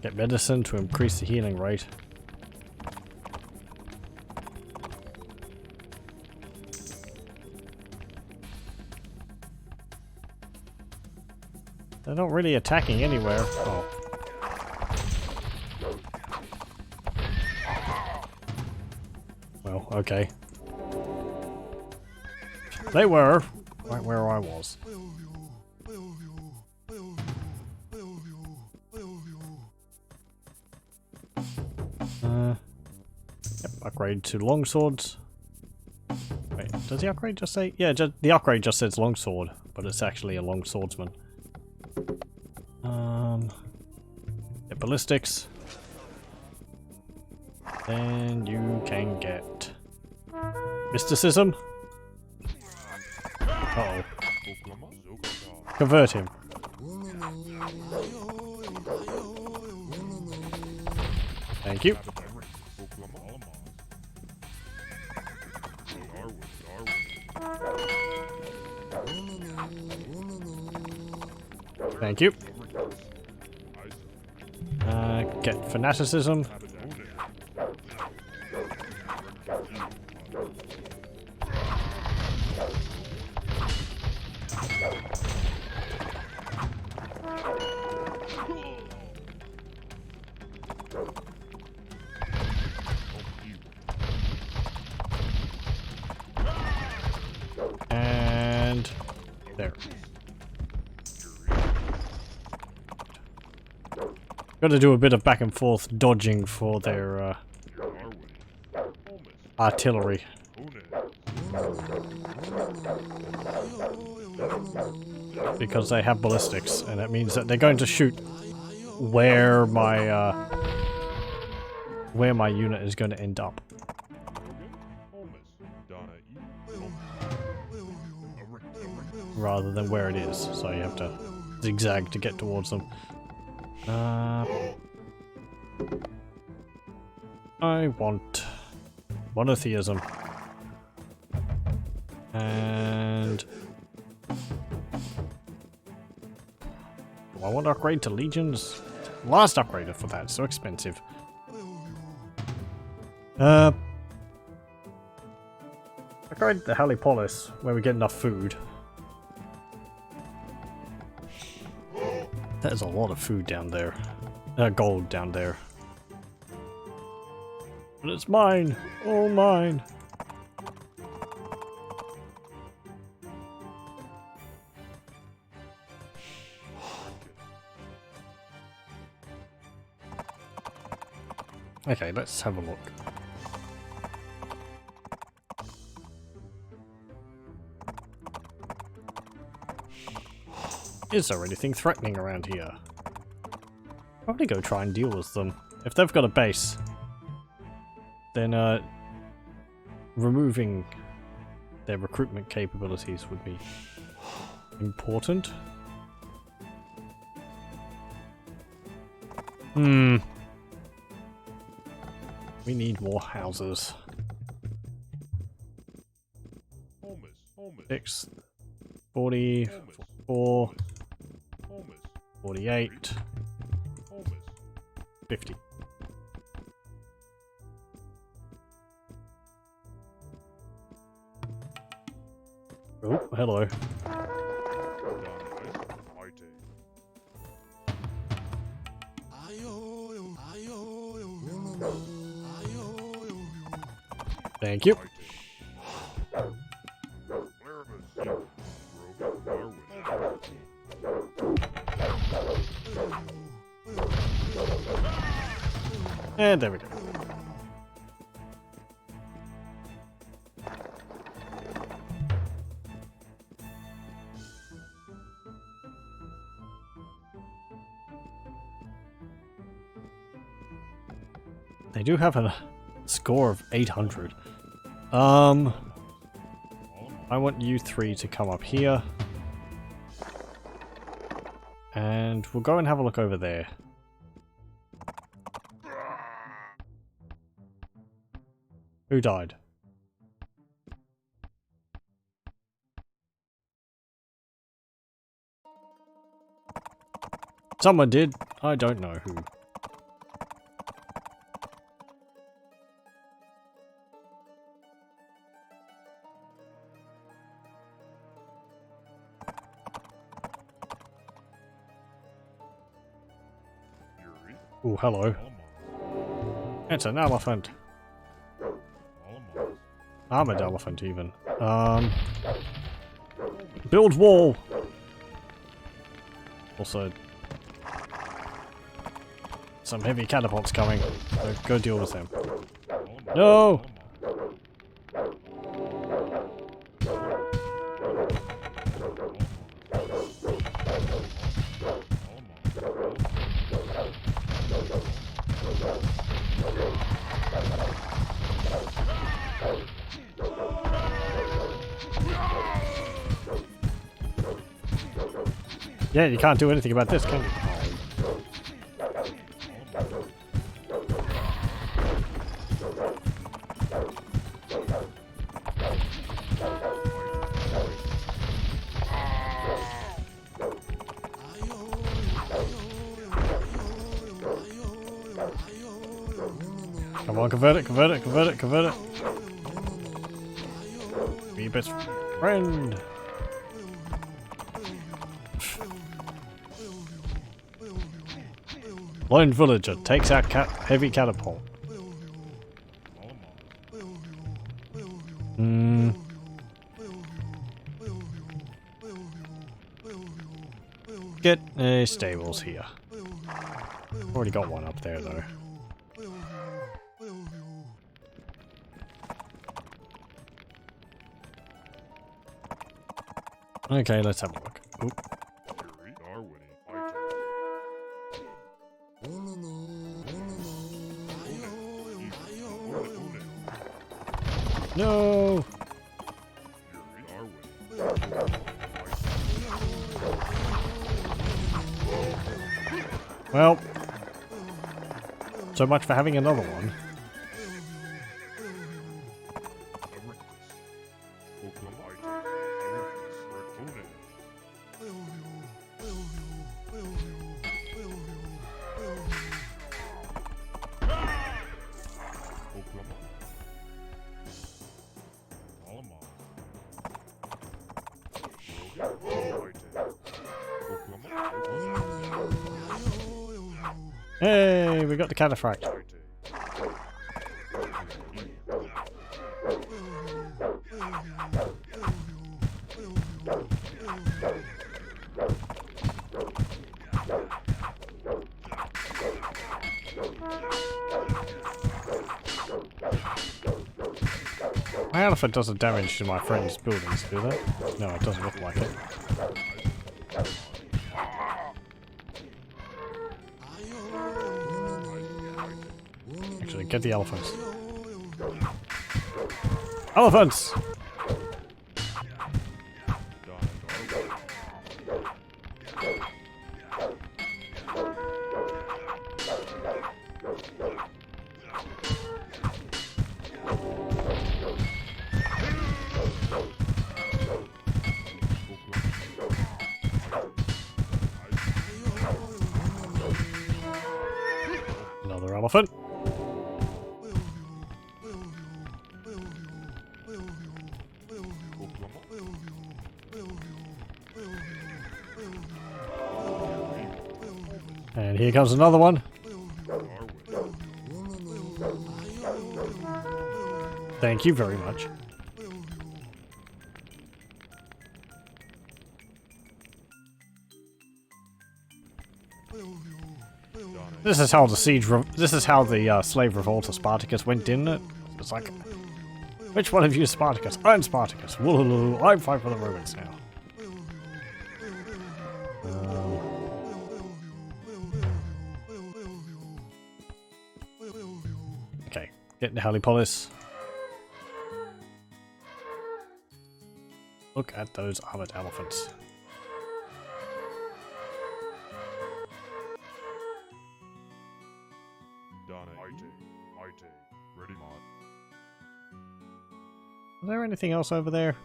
Get medicine to increase the healing rate. They're not really attacking anywhere. Oh. Well, okay. They were right where I was. Yep, upgrade to longswords. Wait, does the upgrade just say? Yeah, the upgrade just says longsword, but it's actually a long swordsman. Yeah, ballistics. Then you can get mysticism. Uh-oh. Convert him. Thank you. Thank you. Get fanaticism. And there. Got to do a bit of back and forth dodging for their artillery. Because they have ballistics, and that means that they're going to shoot where my unit is going to end up. Rather than where it is, so you have to zigzag to get towards them. I want monotheism. And do I want to upgrade to legions? Last upgrader for that, so expensive. Upgrade the Halipolis where we get enough food. There's a lot of food down there. Gold down there. But it's mine! All mine! Okay, let's have a look. Is there anything threatening around here? Probably go try and deal with them. If they've got a base, then removing their recruitment capabilities would be important. We need more houses. 6, 40, 4, 48, 50. Oh, hello. Thank you. And there we go. They do have a score of 800. I want you three to come up here. And we'll go and have a look over there. Who died? Someone did. I don't know who. Oh, hello. It's an elephant. Armored elephant, even. Build wall! Also, some heavy catapults coming. So go deal with them. No! Yeah, you can't do anything about this, can you? Come on, convert it, convert it, convert it, convert it. Be your best friend. Lone villager takes out heavy catapult. Get stables here. Already got one up there though. Okay, let's have a look. Oop. No! Well, so much for having another one. Hey, we got the cataphract. My elephant doesn't damage to my friend's buildings, do they? No, it doesn't look like it. Actually, get the elephants. Elephants! Another elephant. And here comes another one. Thank you very much. This is how the slave revolt of Spartacus went, didn't it? It's like, which one of you is Spartacus? I'm Spartacus. Whoa, I'm fighting for the Romans now. Okay, get into Helipolis. Look at those armored elephants. Is there anything else over there?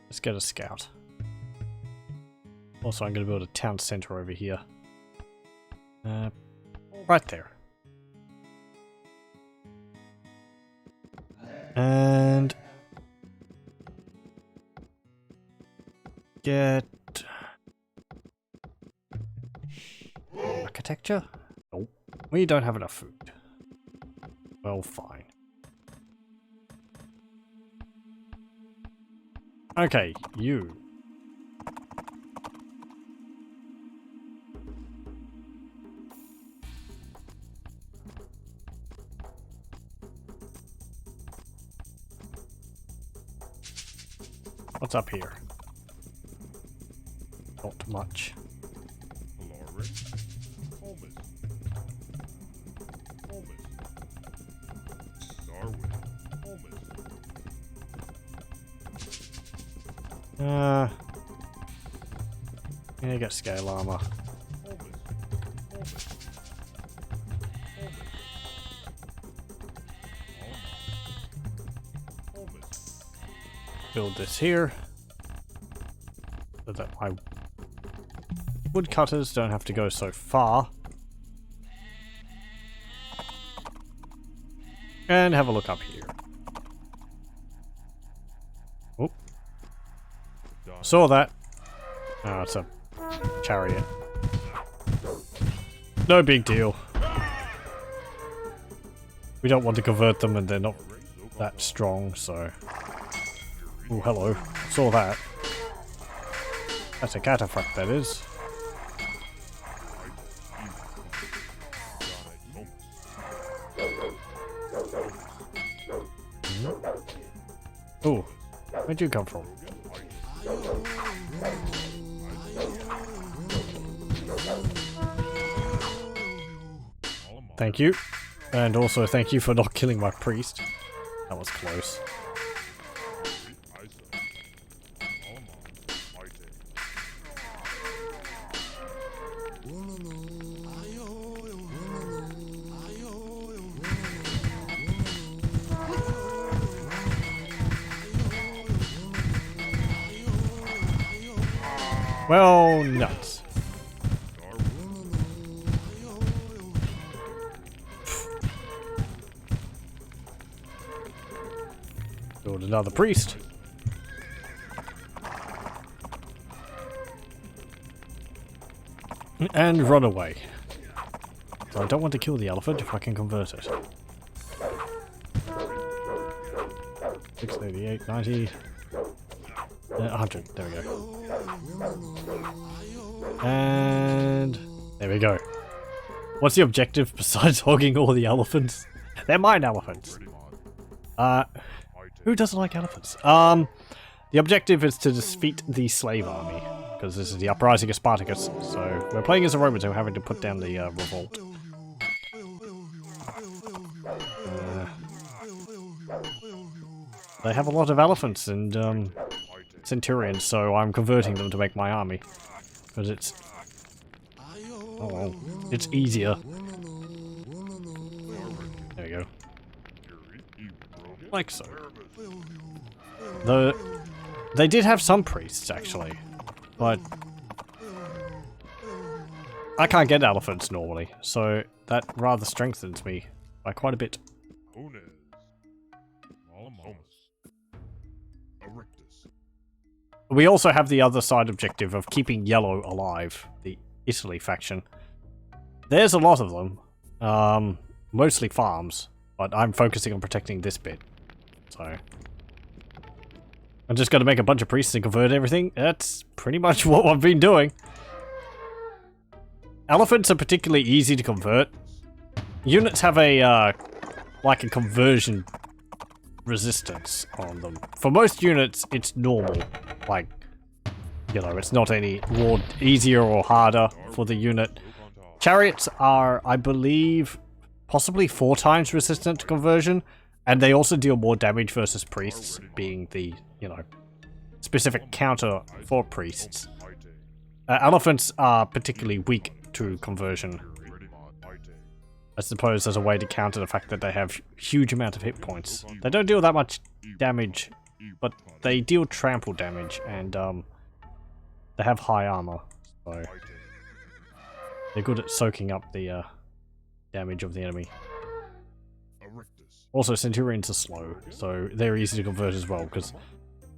Let's get a scout. Also, I'm going to build a town center over here. Right there. And get architecture? Nope. We don't have enough food. Well, fine. Okay, you. What's up here? Not much. Yeah, get scale armor. Build this here so that my woodcutters don't have to go so far. And have a look up here. Oh. Saw that. Oh, it's a chariot. No big deal. We don't want to convert them and they're not that strong, so... Oh, hello. Saw that. That's a cataphract, that is. Oh, where'd you come from? Thank you. And also thank you for not killing my priest. That was close. Well, nuts. Build another priest. And run away. So I don't want to kill the elephant if I can convert it. 688, 90, 100. There we go. And there we go. What's the objective besides hogging all the elephants? They're mine elephants. Who doesn't like elephants? The objective is to defeat the slave army, because this is the uprising of Spartacus. So we're playing as a Roman, so we're having to put down the revolt. They have a lot of elephants and centurions, so I'm converting them to make my army. Because it's... oh well, it's easier. There we go. Like so. They did have some priests, actually. But... I can't get elephants normally, so that rather strengthens me by quite a bit. We also have the other side objective of keeping Yellow alive, the Italy faction. There's a lot of them, mostly farms, but I'm focusing on protecting this bit. So, I'm just going to make a bunch of priests and convert everything. That's pretty much what I've been doing. Elephants are particularly easy to convert. Units have a, like a conversion resistance on them. For most units, it's normal. Like, you know, it's not any more easier or harder for the unit. Chariots are, I believe, possibly 4 times resistant to conversion, and they also deal more damage versus priests, being the, you know, specific counter for priests. Elephants are particularly weak to conversion. I suppose as a way to counter the fact that they have huge amount of hit points. They don't deal that much damage, but they deal trample damage, and they have high armor, so they're good at soaking up the damage of the enemy. Also, centurions are slow, so they're easy to convert as well, because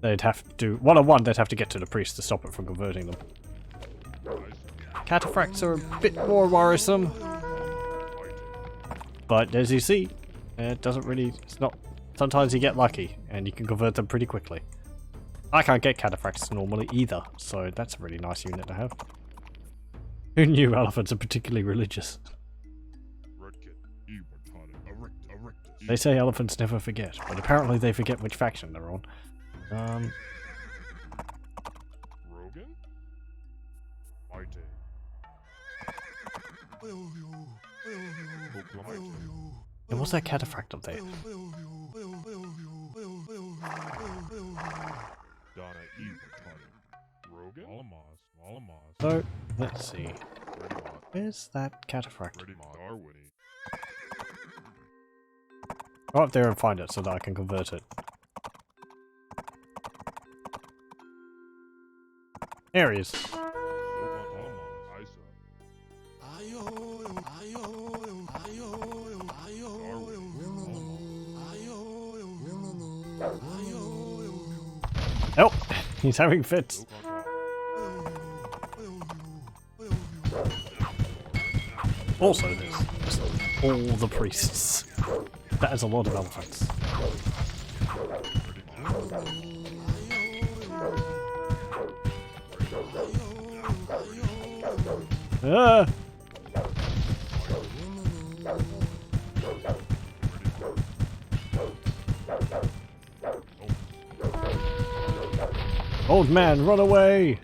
They'd have to, one-on-one, they'd have to get to the priest to stop it from converting them. Cataphracts are a bit more worrisome. But as you see, it doesn't really, it's not, sometimes you get lucky and you can convert them pretty quickly. I can't get cataphracts normally either, so that's a really nice unit to have. Who knew elephants are particularly religious? They say elephants never forget, but apparently they forget which faction they're on. And what's that cataphract up there? So, let's see. Where's that cataphract? Go up there and find it so that I can convert it. There he is. Oh, he's having fits. Also, there's all the priests. That is a lot of elephants. Ah! Old man, run away!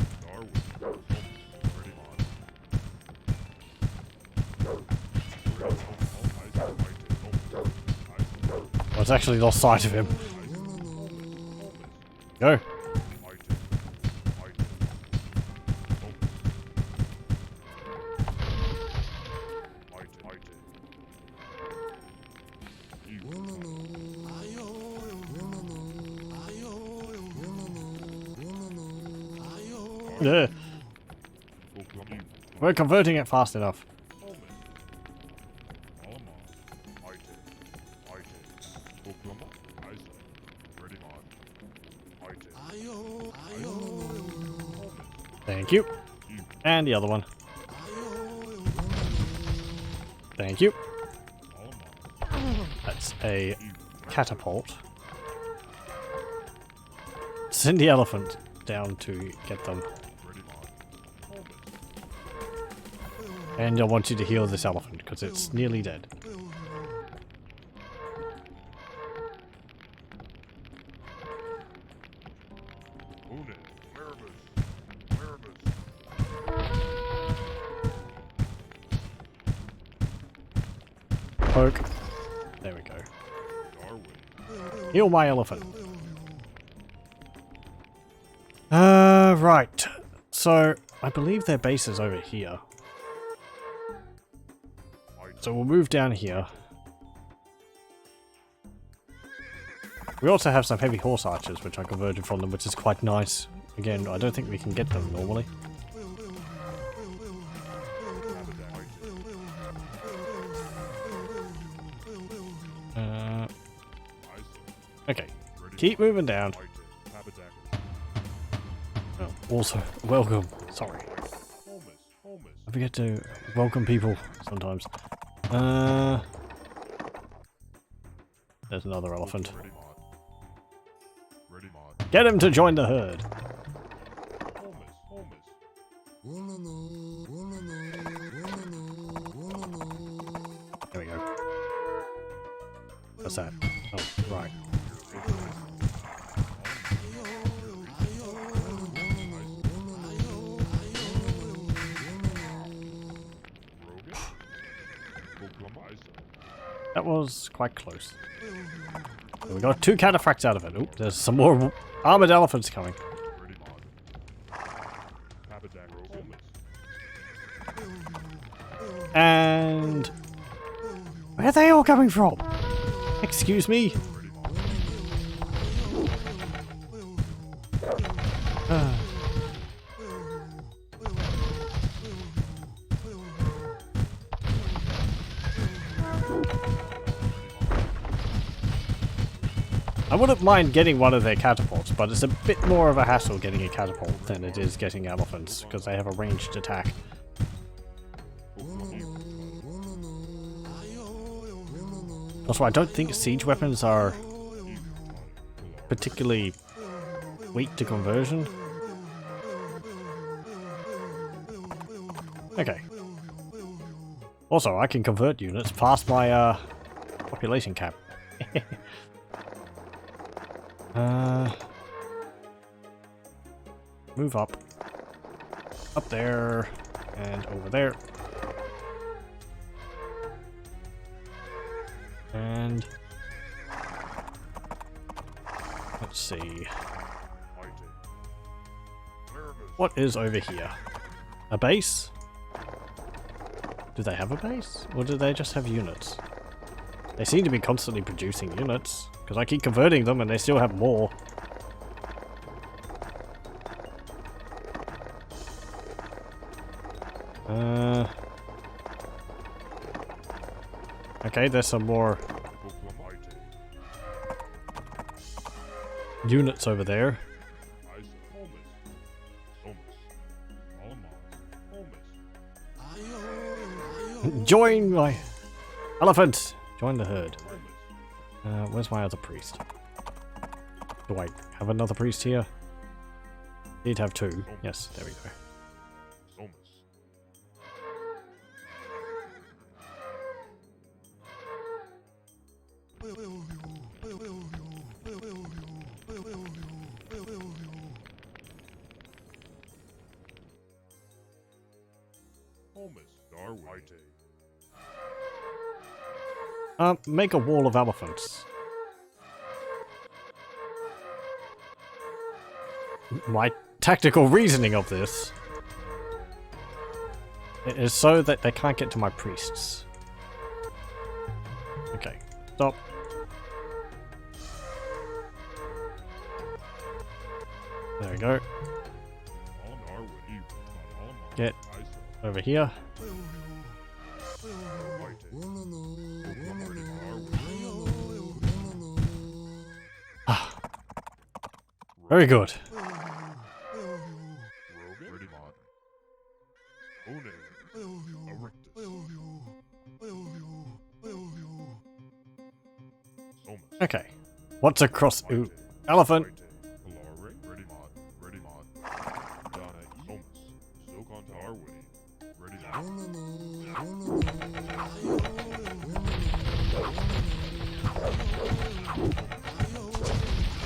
I was actually lost sight of him. Go. Yeah. We're converting it fast enough. Thank you. And the other one. Thank you. That's a catapult. Send the elephant down to get them. And I want you to heal this elephant because it's nearly dead. Poke. There we go. Heal my elephant. Right. So, I believe their base is over here. So we'll move down here. We also have some heavy horse archers, which I converted from them, which is quite nice. Again, I don't think we can get them normally. Okay, keep moving down. Oh, also, welcome. Sorry. I forget to welcome people sometimes. There's another elephant. Get him to join the herd. There we go. What's that? Oh, right. That was quite close. We got 2 cataphracts out of it. Oop, there's some more armored elephants coming. And where are they all coming from? Excuse me. I wouldn't mind getting one of their catapults, but it's a bit more of a hassle getting a catapult than it is getting elephants, because they have a ranged attack. Also, I don't think siege weapons are particularly weak to conversion. Okay. Also, I can convert units past my population cap. Move up. Up there. And over there. And let's see. What is over here? A base? Do they have a base? Or do they just have units? They seem to be constantly producing units, because I keep converting them and they still have more. Okay, there's some more units over there. Join my elephant! Join the herd. Where's my other priest? Do I have another priest here? Did have two. Yes, there we go. Make a wall of elephants. My tactical reasoning of this is so that they can't get to my priests. Okay, stop. There we go. Get over here. Very good. Okay. What's across? Ooh, elephant.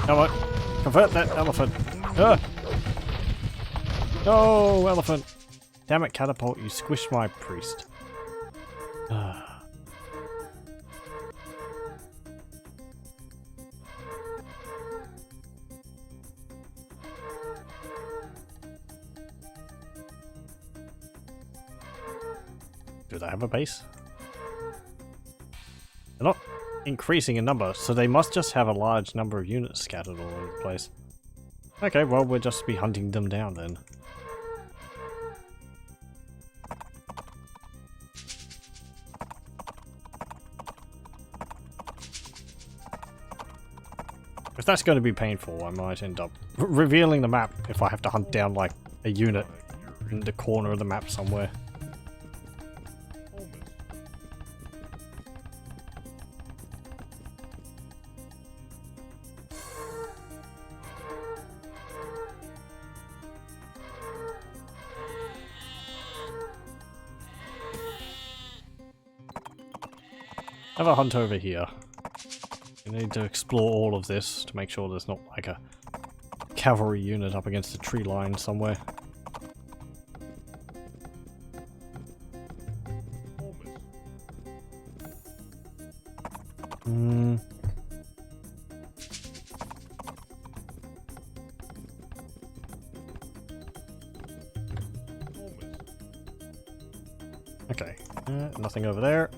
Come on. Convert that elephant. No, elephant. Damn it, catapult, you squished my priest. Do they have a base? They're not increasing in number, so they must just have a large number of units scattered all over the place. Okay, well, we'll just be hunting them down then. If that's going to be painful, I might end up revealing the map if I have to hunt down like a unit in the corner of the map somewhere. Have a hunt over here. We need to explore all of this to make sure there's not like a cavalry unit up against a tree line somewhere. Okay, nothing over there.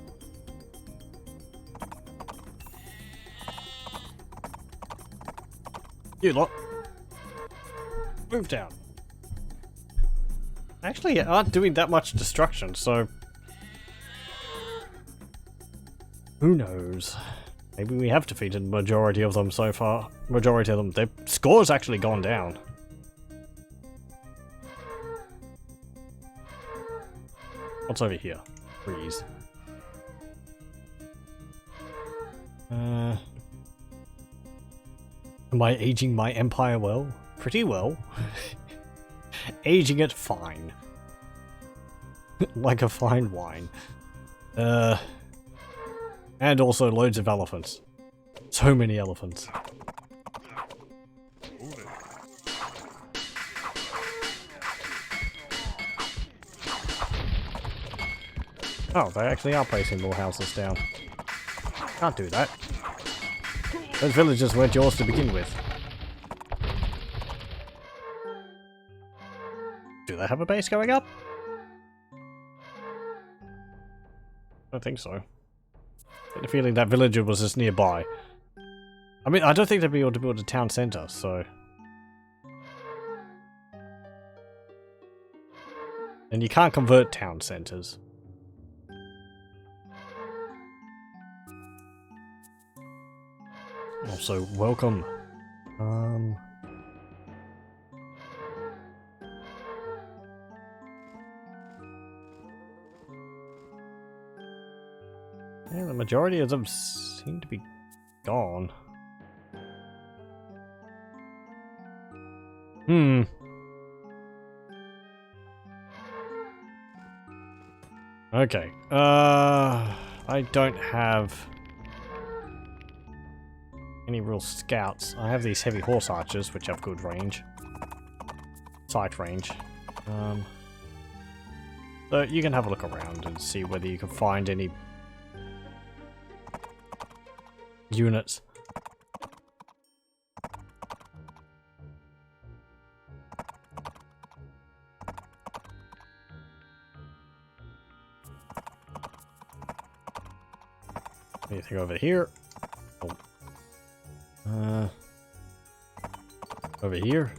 You lot, move down. Actually, aren't doing that much destruction, so who knows? Maybe we have defeated the majority of them so far. Majority of them. Their score's actually gone down. What's over here? Freeze. Am I aging my empire well? Pretty well. Aging it fine. Like a fine wine. And also loads of elephants. So many elephants. Oh, they actually are placing more houses down. Can't do that. Those villages weren't yours to begin with. Do they have a base going up? I don't think so. I get the feeling that villager was just nearby. I mean, I don't think they'd be able to build a town centre, so... And you can't convert town centres. Also, welcome. Yeah, the majority of them seem to be gone. Okay. I don't have any real scouts. I have these heavy horse archers, which have good range. Sight range. So you can have a look around and see whether you can find any units. Anything over here? Oh. Over here?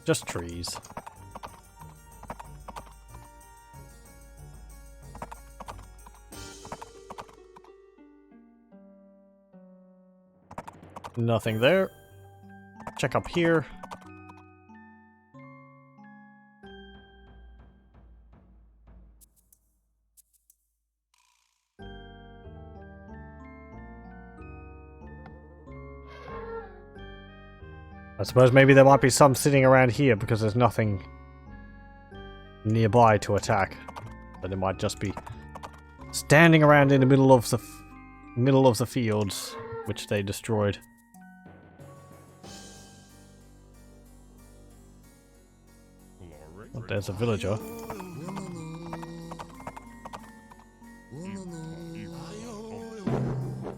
Just trees. Nothing there. Check up here. I suppose maybe there might be some sitting around here because there's nothing nearby to attack. But it might just be standing around in the middle of the fields, which they destroyed. Oh, there's a villager.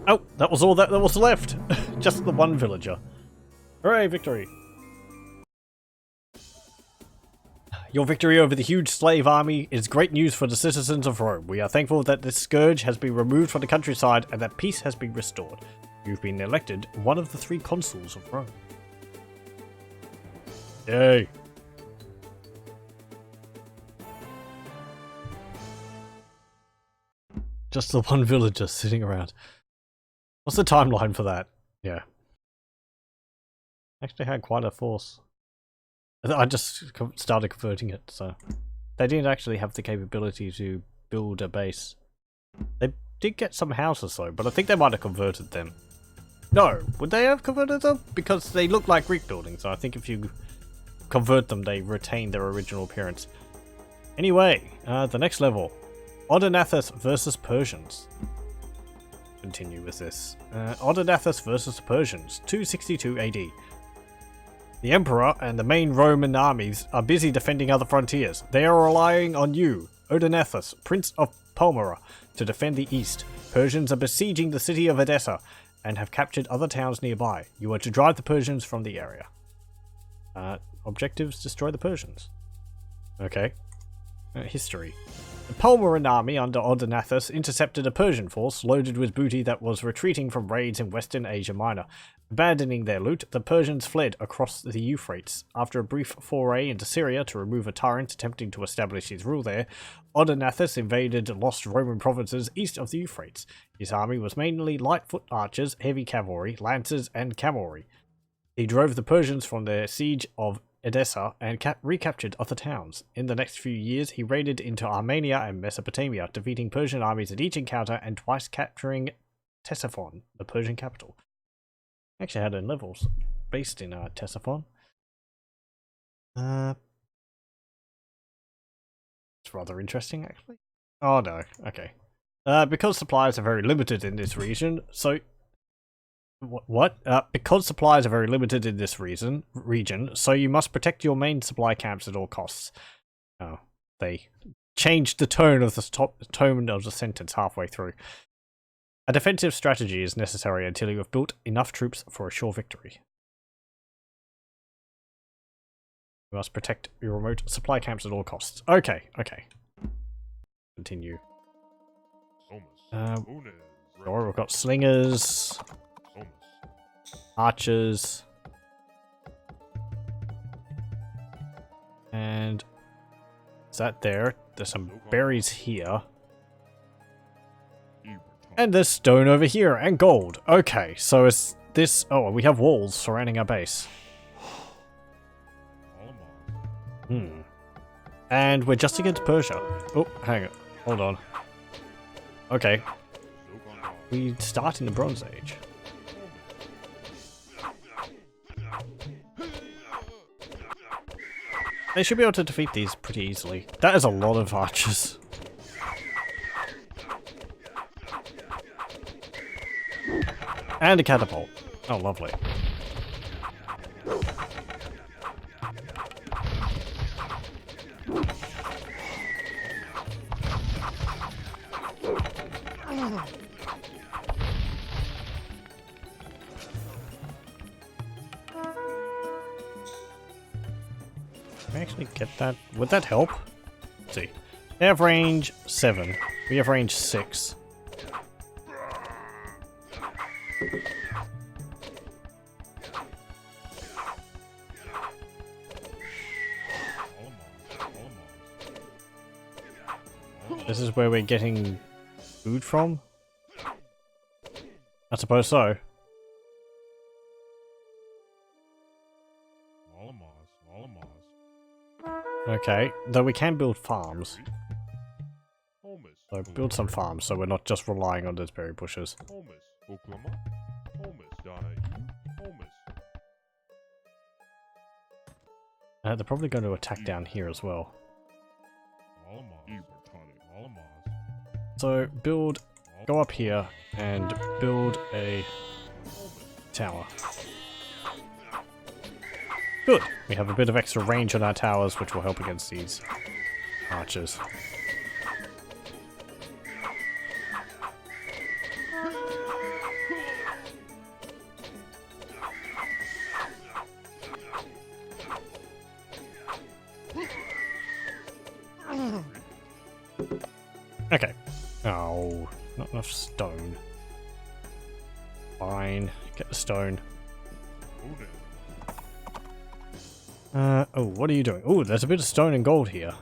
Oh, that was all that was left. Just the one villager. Hooray, victory! Your victory over the huge slave army is great news for the citizens of Rome. We are thankful that this scourge has been removed from the countryside and that peace has been restored. You've been elected one of the 3 consuls of Rome. Yay! Just the one villager sitting around. What's the timeline for that? Yeah. Actually had quite a force. I just started converting it, so... They didn't actually have the capability to build a base. They did get some houses though, but I think they might have converted them. No, would they have converted them? Because they look like Greek buildings, so I think if you convert them, they retain their original appearance. Anyway, the next level. Odenathus versus Persians. Continue with this. Odenathus versus Persians, 262 AD. The Emperor and the main Roman armies are busy defending other frontiers. They are relying on you, Odenathus, Prince of Palmyra, to defend the east. Persians are besieging the city of Edessa and have captured other towns nearby. You are to drive the Persians from the area. Objectives: destroy the Persians. Okay. History. The Palmyran army under Odenathus intercepted a Persian force loaded with booty that was retreating from raids in western Asia Minor. Abandoning their loot, the Persians fled across the Euphrates. After a brief foray into Syria to remove a tyrant attempting to establish his rule there, Odenathus invaded lost Roman provinces east of the Euphrates. His army was mainly light foot archers, heavy cavalry, lancers, and cavalry. He drove the Persians from their siege of Edessa and recaptured other towns. In the next few years, he raided into Armenia and Mesopotamia, defeating Persian armies at each encounter and twice capturing Ctesiphon, the Persian capital. Actually had in levels based in Ctesiphon. It's rather interesting, actually. Oh no, okay. Because supplies are very limited in this region, so because supplies are very limited in this region, so you must protect your main supply camps at all costs. Oh, they changed the tone of the sentence halfway through. A defensive strategy is necessary until you have built enough troops for a sure victory. You must protect your remote supply camps at all costs. Okay. Continue. We've got slingers. Archers. And is that there? There's some berries here. And there's stone over here and gold. Okay, so is this... Oh, we have walls surrounding our base. And we're just against Persia. Oh, hang on. Hold on. Okay. We start in the Bronze Age. They should be able to defeat these pretty easily. That is a lot of archers. And a catapult. Oh, lovely. Can I actually get that? Would that help? Let's see. They have range 7. We have range 6. This is where we're getting food from? I suppose so. Okay, though we can build farms. So build some farms so we're not just relying on those berry bushes. They're probably going to attack down here as well. So build, go up here and build a tower. Good. We have a bit of extra range on our towers, which will help against these archers. Okay. Oh, not enough stone. Fine. Get the stone. Oh, what are you doing? Oh, there's a bit of stone and gold here.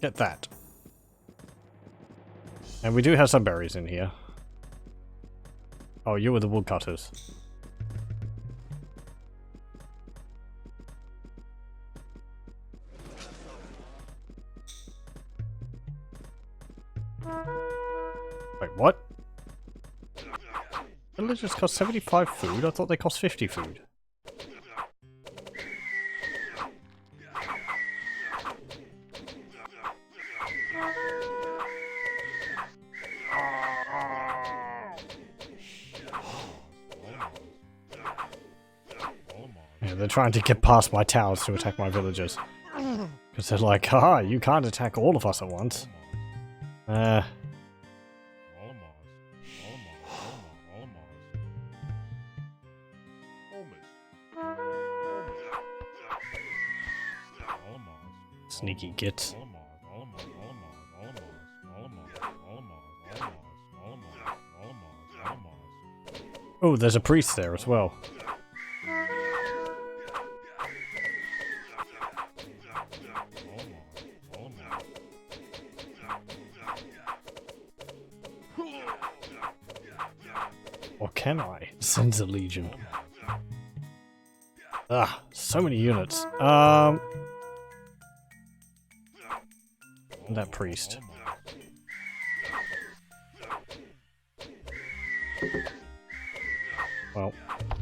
Get that. And we do have some berries in here. Oh, you were the woodcutters. Wait, what? Villagers cost 75 food? I thought they cost 50 food. Yeah, they're trying to get past my towers to attack my villagers. Because they're like, haha, you can't attack all of us at once. Sneaky gits. Oh, there's a priest there as well. Or can I? Sends a legion. Ah, so many units. That priest. Well,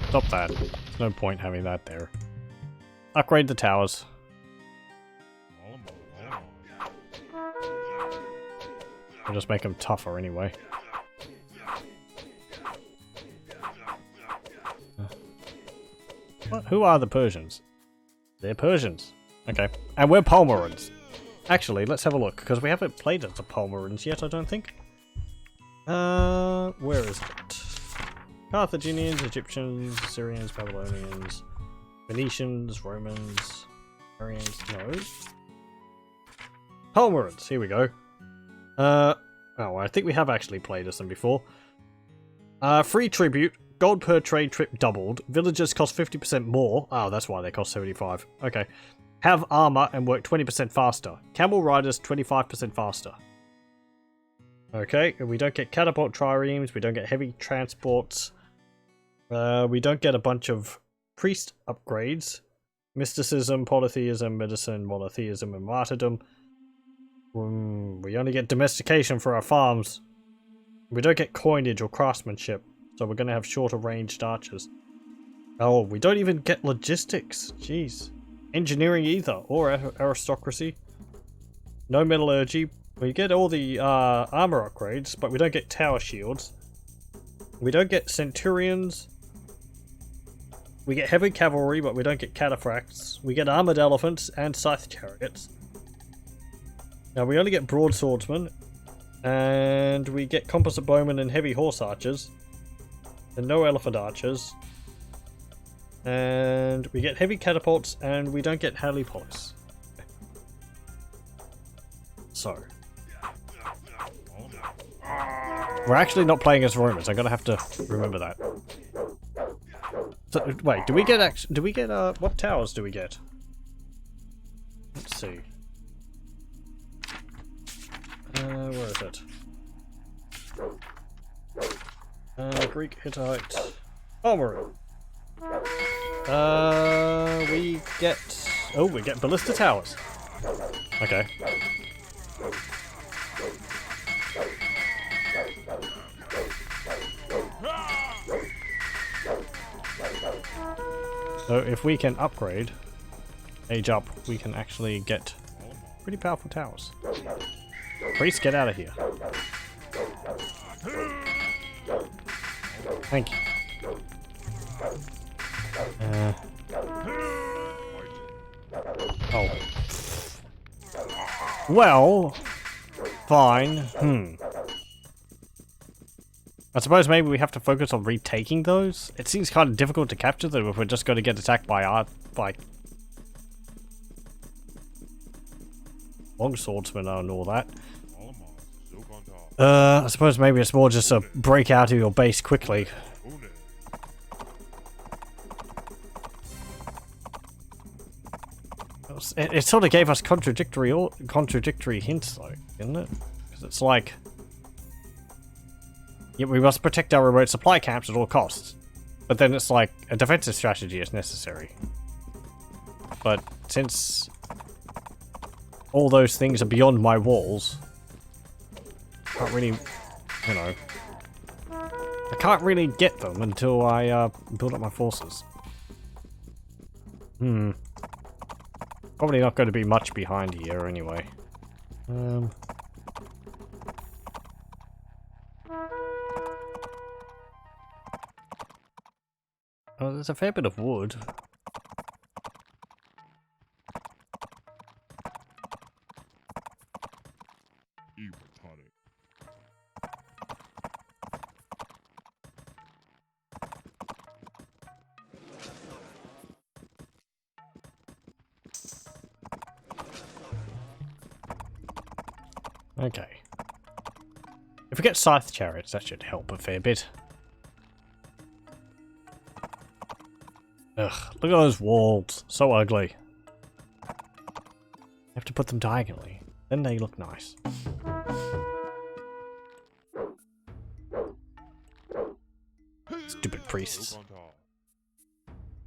stop that. There's no point having that there. Upgrade the towers. We'll just make them tougher anyway. What? Who are the Persians? They're Persians. Okay. And we're Palmyrans. Actually, let's have a look, because we haven't played as the Palmyrans yet, I don't think. Where is it? Carthaginians, Egyptians, Syrians, Babylonians, Phoenicians, Romans, Arians, no. Palmyrans, here we go. Oh, I think we have actually played as them before. Free tribute, gold per trade trip doubled, villagers cost 50% more. Oh, that's why they cost 75. Okay. Have armor and work 20% faster. Camel riders 25% faster. Okay, and we don't get catapult triremes, we don't get heavy transports. We don't get a bunch of priest upgrades. Mysticism, polytheism, medicine, monotheism, and martyrdom. We only get domestication for our farms. We don't get coinage or craftsmanship, so we're going to have shorter ranged archers. Oh, we don't even get logistics. Jeez. Engineering either, or aristocracy. No metallurgy. We get all the armor upgrades, but we don't get tower shields. We don't get centurions. We get heavy cavalry, but we don't get cataphracts. We get armored elephants and scythe chariots. Now we only get broadswordsmen, and we get composite bowmen and heavy horse archers, and no elephant archers. And we get heavy catapults, and we don't get helipolis. So we're actually not playing as Romans. I'm gonna have to remember that. So, wait, do we get what towers do we get? Let's see. Where is it? Greek, Hittite, Palmyran. We get ballista towers. Okay. So if we can upgrade, age up, we can actually get pretty powerful towers. Priests, get out of here. Thank you. Oh. Well, fine. I suppose maybe we have to focus on retaking those. It seems kind of difficult to capture them if we're just going to get attacked by long swordsmen and all that. I suppose maybe it's more just a break out of your base quickly. It sort of gave us contradictory hints, though, didn't it? Because it's like, yeah, we must protect our remote supply camps at all costs. But then it's like, a defensive strategy is necessary. But since all those things are beyond my walls, I can't really, you know, I can't really get them until I build up my forces. Probably not going to be much behind here anyway. Oh, there's a fair bit of wood. Okay. If we get scythe chariots, that should help a fair bit. Ugh, look at those walls. So ugly. You have to put them diagonally. Then they look nice. Stupid priests.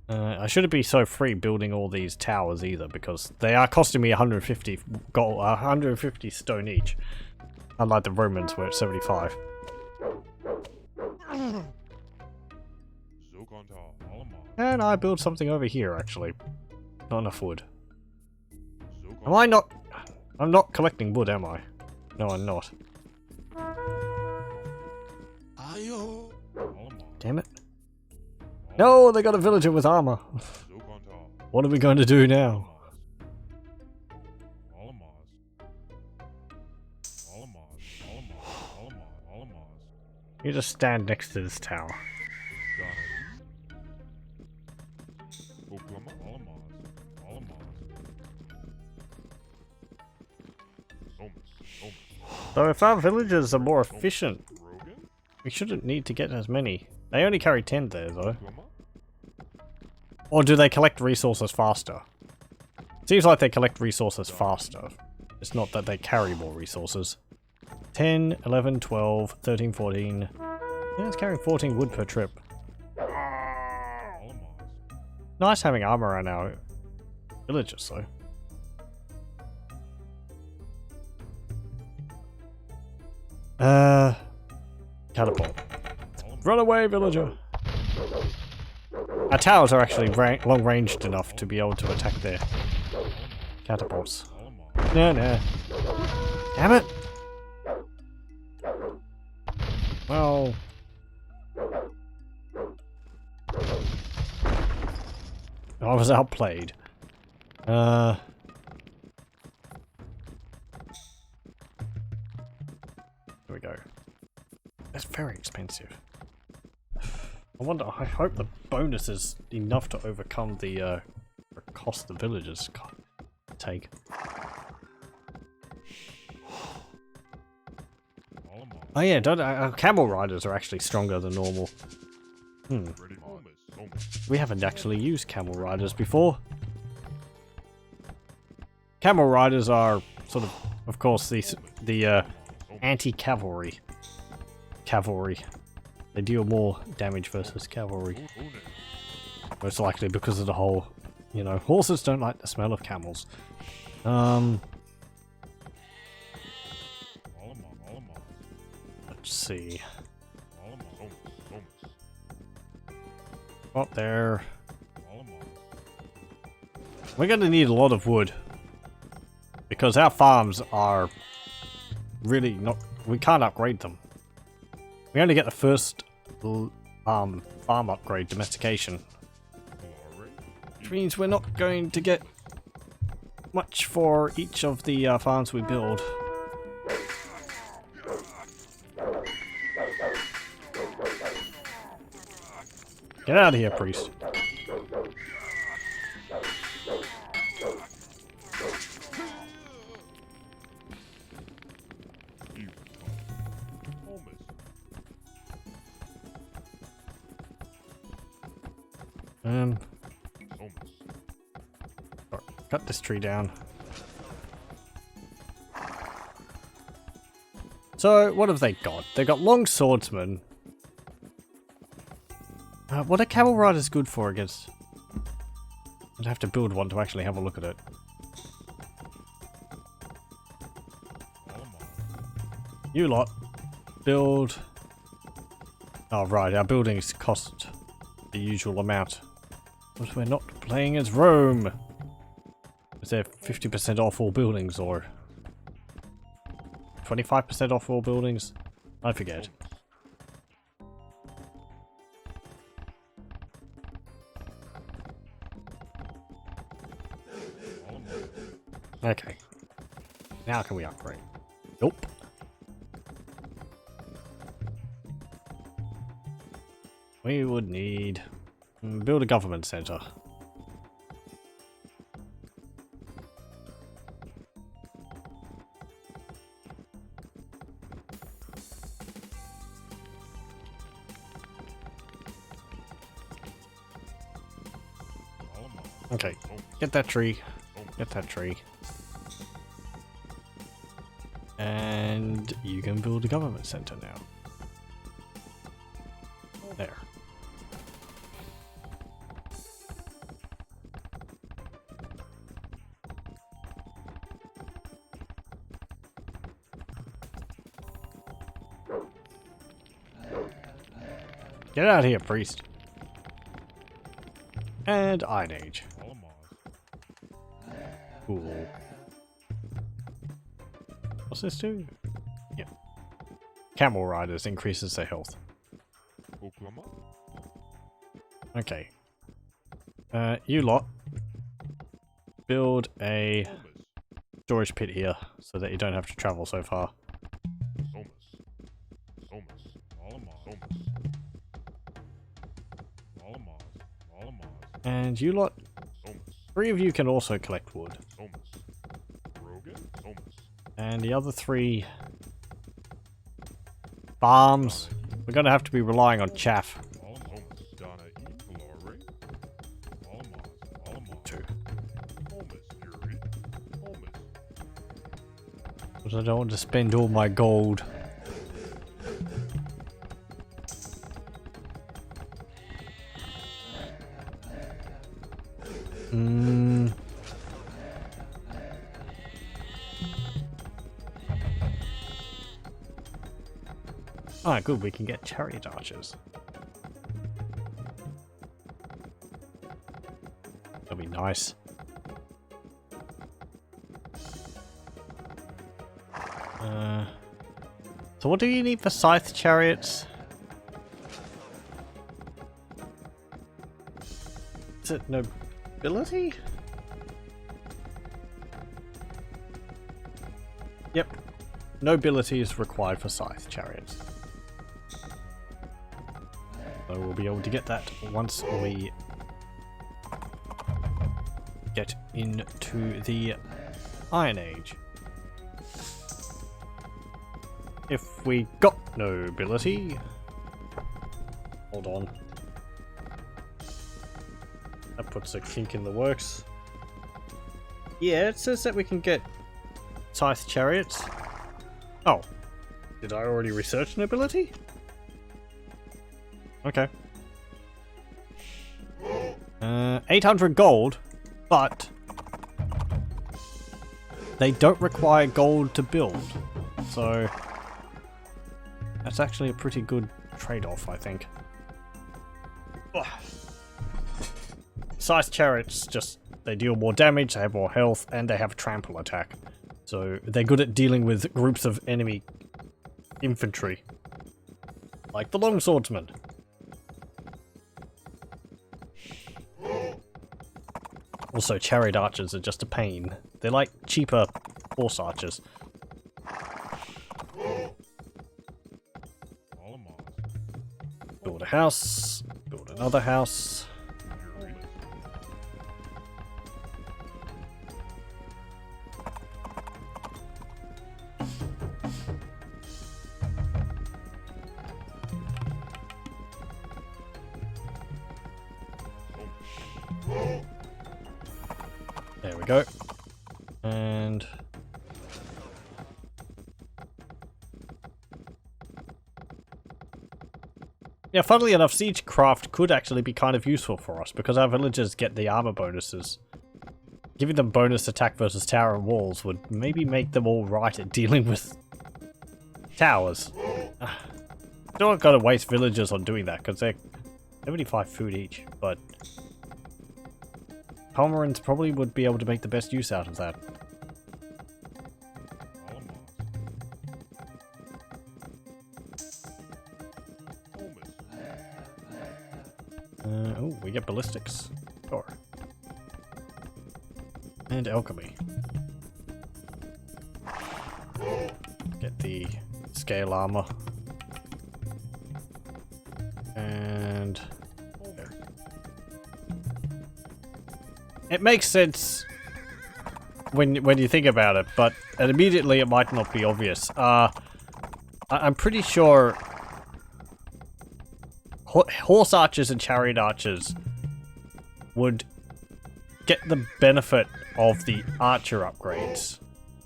I shouldn't be so free building all these towers either, because they are costing me 150 gold, 150 stone each. Unlike the Romans where it's 75. And I build something over here actually. Not enough wood. Am I not? I'm not collecting wood, am I? No, I'm not. Damn it. No, they got a villager with armor. What are we going to do now? You just stand next to this tower. So if our villagers are more efficient, we shouldn't need to get as many. They only carry 10 there though. Or do they collect resources faster? Seems like they collect resources faster. It's not that they carry more resources. 10, 11, 12, 13, 14. Yeah, it's carrying 14 wood per trip. Nice having armor around our villagers though. Catapult. Run away, villager! Our towers are actually long-ranged enough to be able to attack their catapults. No, no. Damn it! Well... I was outplayed. There we go. That's very expensive. I hope the bonus is enough to overcome the cost the villagers take. Oh yeah, camel riders are actually stronger than normal. We haven't actually used camel riders before. Camel riders are sort of course, the anti-cavalry. Cavalry. They deal more damage versus cavalry. Most likely because of the whole, you know, horses don't like the smell of camels. Let's see. Up there. We're going to need a lot of wood. Because our farms are really not... We can't upgrade them. We only get the first farm upgrade, domestication. Which means we're not going to get much for each of the farms we build. Get out of here, priest. Cut this tree down. So, what have they got? They got long swordsmen. What are camel riders good for against? I'd have to build one to actually have a look at it. You lot. Build. Oh right, our buildings cost the usual amount. But we're not playing as Rome. Is there 50% off all buildings or 25% off all buildings? I forget. Okay. Now can we upgrade? Nope. We would need... build a government center. Okay, get that tree. Get that tree. And you can build a government center now. There. Get out of here, priest. And Iron Age. Cool. What's this do? Yeah. Camel riders increases their health. Okay. You lot build a storage pit here so that you don't have to travel so far. And you lot, 3 of you can also collect wood. And the other 3 farms, we're going to have to be relying on chaff. 2. But I don't want to spend all my gold. Ah, good, we can get chariot archers. That'll be nice. So what do you need for scythe chariots? Is it nobility? Yep. Nobility is required for scythe chariots. So we'll be able to get that once we get into the Iron Age. If we got nobility... Hold on. That puts a kink in the works. Yeah, it says that we can get scythe chariots. Oh. Did I already research nobility? Okay. 800 gold, but they don't require gold to build. So that's actually a pretty good trade-off, I think. Ugh. Scythe chariots, just they deal more damage, they have more health, and they have trample attack. So they're good at dealing with groups of enemy infantry. Like the longswordsman. Also, chariot archers are just a pain. They're like cheaper horse archers. Build a house, build another house. There we go. And yeah, funnily enough, Siegecraft could actually be kind of useful for us because our villagers get the armor bonuses. Giving them bonus attack versus tower and walls would maybe make them all right at dealing with towers. Don't gotta waste villagers on doing that because they're 75 food each, but Pomerans probably would be able to make the best use out of that. Oh, we get ballistics. Sure. And alchemy. Get the scale armor. And there. It makes sense when you think about it, but immediately it might not be obvious. I'm pretty sure horse archers and chariot archers would get the benefit of the archer upgrades,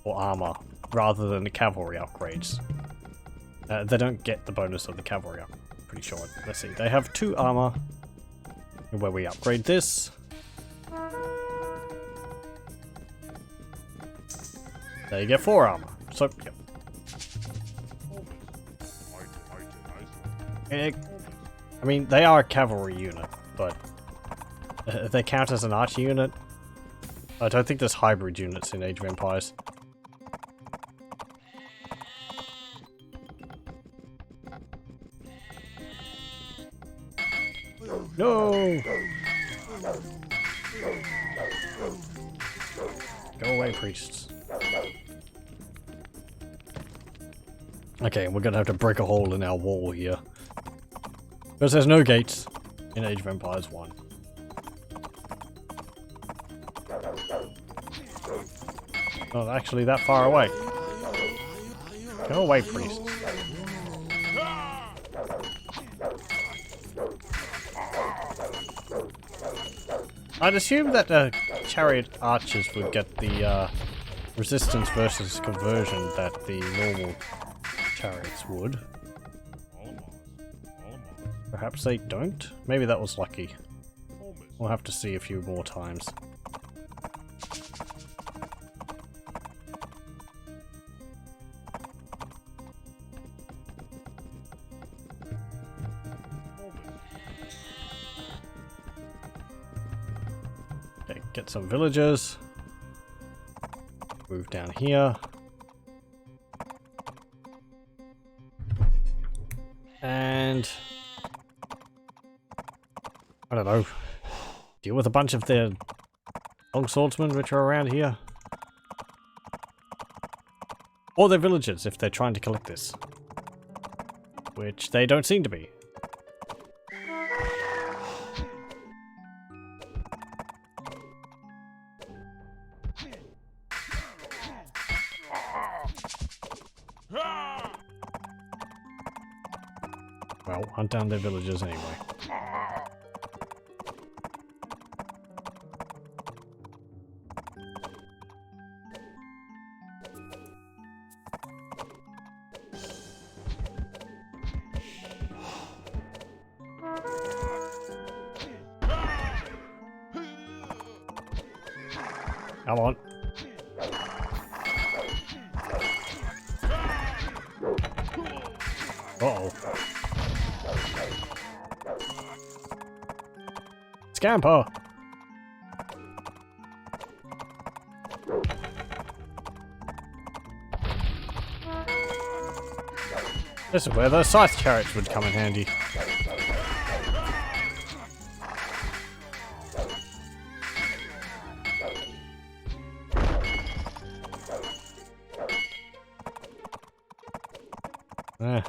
or armor, rather than the cavalry upgrades. They don't get the bonus of the cavalry up, pretty sure. Let's see, they have 2 armor, where we upgrade this. They get 4 armor, so, yep. I mean, they are a cavalry unit, but they count as an archer unit. I don't think there's hybrid units in Age of Empires. No! Go away, priests. Okay, we're gonna have to break a hole in our wall here. Because there's no gates in Age of Empires 1. Not actually that far away. Go away, priests. I'd assume that chariot archers would get the resistance versus conversion that the normal chariots would. Perhaps they don't? Maybe that was lucky. We'll have to see a few more times. Okay, get some villagers. Move down here. And I don't know. Deal with a bunch of the long swordsmen which are around here. Or their villagers if they're trying to collect this. Which they don't seem to be. Well, hunt down their villagers anyway. Come on. Uh-oh. Scamper! This is where those scythe chariots would come in handy. Eh.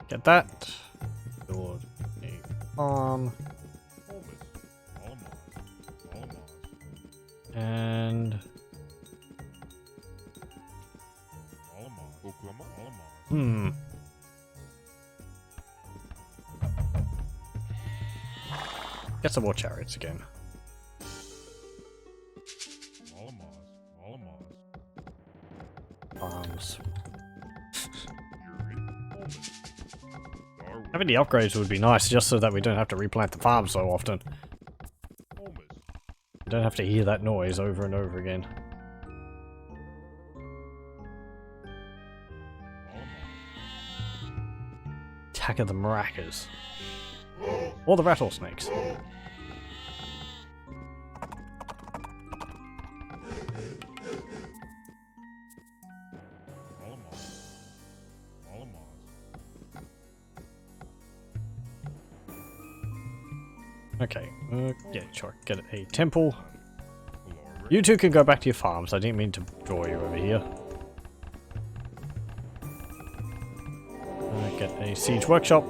Get that. Build a farm. And get some more chariots again. Farms. Having the upgrades would be nice, just so that we don't have to replant the farm so often. We don't have to hear that noise over and over again. Attack of the maracas. Or the rattlesnakes. Okay, yeah, sure. Get a temple. You two can go back to your farms. I didn't mean to draw you over here. Get a siege workshop.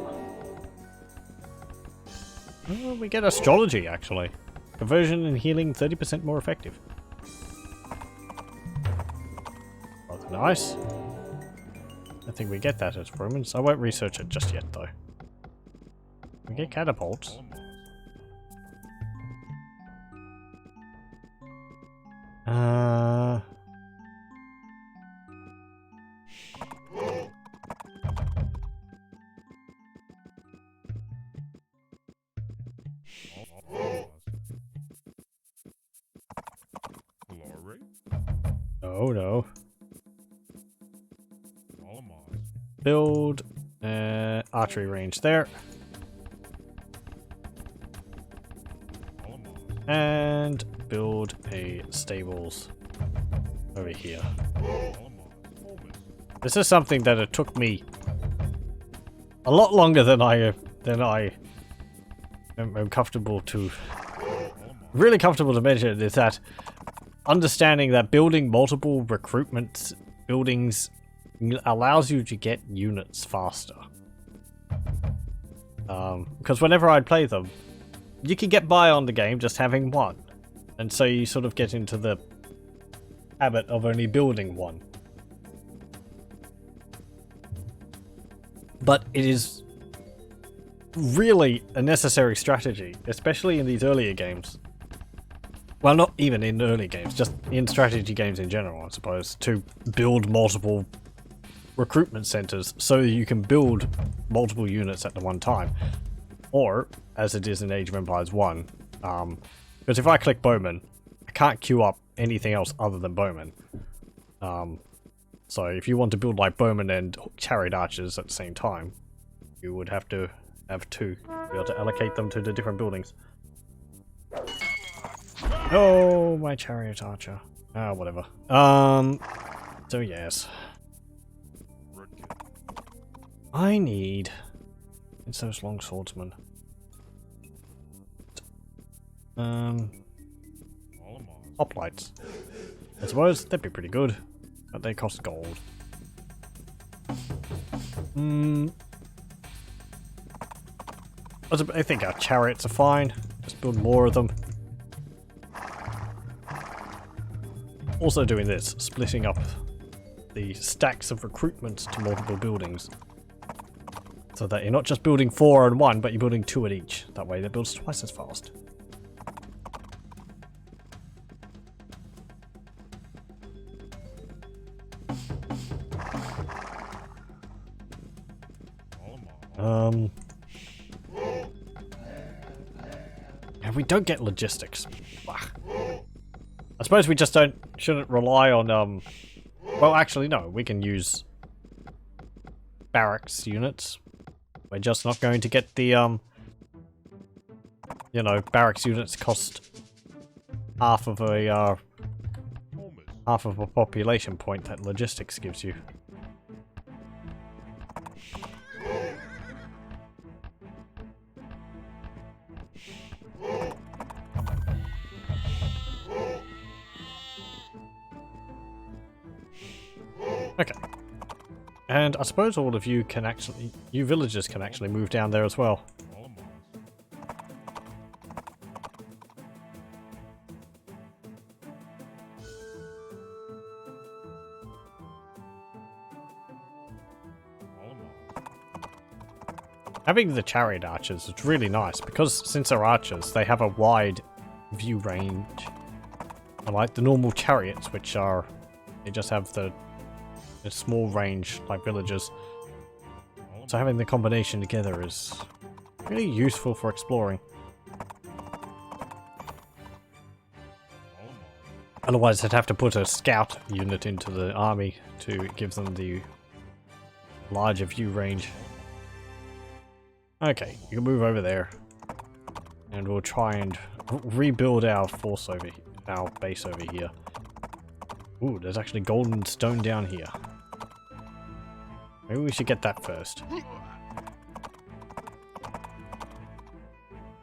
Oh, we get astrology, actually. Conversion and healing 30% more effective. Rather nice. I think we get that as Romans. I won't research it just yet, though. We get catapults. Oh no. Build archery range there. And build a stables over here. This is something that it took me a lot longer than I am comfortable to really comfortable to mention, is that understanding that building multiple recruitment buildings allows you to get units faster. Because whenever I'd play them, you can get by on the game just having one. And so you sort of get into the habit of only building one. But it is really a necessary strategy, especially in these earlier games. Well, not even in early games, just in strategy games in general, I suppose, to build multiple recruitment centers so you can build multiple units at the one time. Or, as it is in Age of Empires 1, because if I click Bowman, I can't queue up anything else other than Bowman. So if you want to build like Bowman and Chariot Archers at the same time, you would have to have two to be able to allocate them to the different buildings. Oh, my Chariot Archer. Ah, whatever. So yes. I need... It's those long swordsmen. Hoplites. I suppose that'd be pretty good, but they cost gold. I think our chariots are fine. Just build more of them. Also doing this, splitting up the stacks of recruitments to multiple buildings. So that you're not just building 4 on one, but you're building 2 at each. That way that builds twice as fast. And we don't get logistics. I suppose we just shouldn't rely on, well actually no, we can use barracks units. We're just not going to get the, you know, barracks units cost half of a population point that logistics gives you. Okay. And I suppose all of you can actually, you villagers can actually move down there as well. Having the chariot archers is really nice because since they're archers, they have a wide view range. Unlike the normal chariots, which are, they just have the small range like villagers. So having the combination together is really useful for exploring. Otherwise I'd have to put a scout unit into the army to give them the larger view range. Okay, you can move over there. And we'll try and rebuild our force over here, our base over here. Ooh, there's actually golden stone down here. Maybe we should get that first.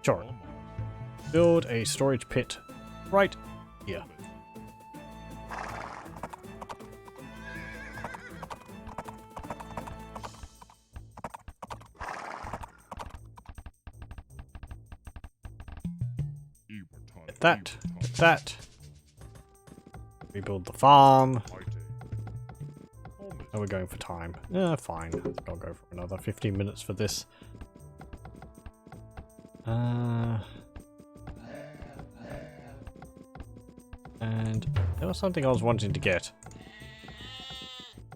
Sure. Build a storage pit right here. Get that. Get that. Rebuild the farm. Are we going for time? Yeah, fine. I think I'll go for another 15 minutes for this. And there was something I was wanting to get.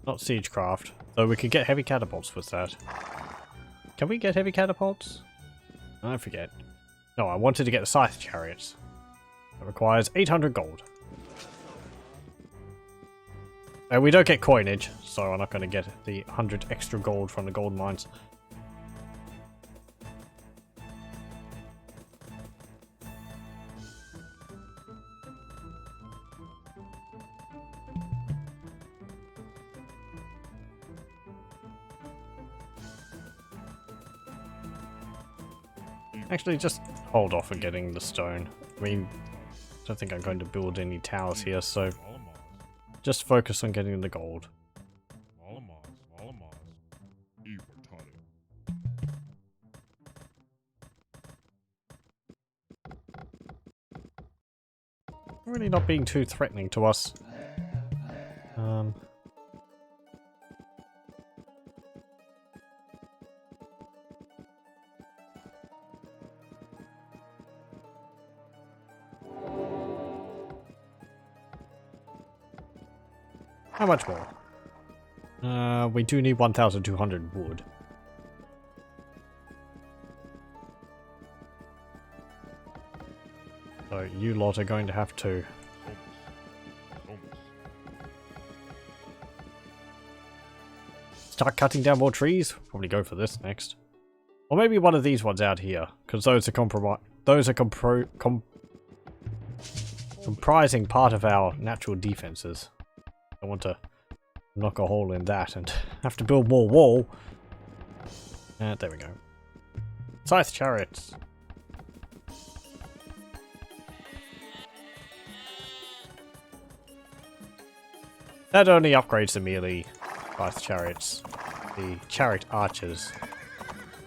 Not siegecraft, though we could get heavy catapults with that. Can we get heavy catapults? I forget. No, I wanted to get the scythe chariots. That requires 800 gold. And we don't get coinage, so I'm not going to get the 100 extra gold from the gold mines. Actually, just hold off on getting the stone. I mean, I don't think I'm going to build any towers here, so just focus on getting the gold. Really not being too threatening to us. How much more? We do need 1,200 wood. So you lot are going to have to start cutting down more trees. Probably go for this next, or maybe one of these ones out here, because those are comprising part of our natural defenses. I want to knock a hole in that and have to build more wall. There we go. Scythe chariots. That only upgrades the melee scythe chariots. The chariot archers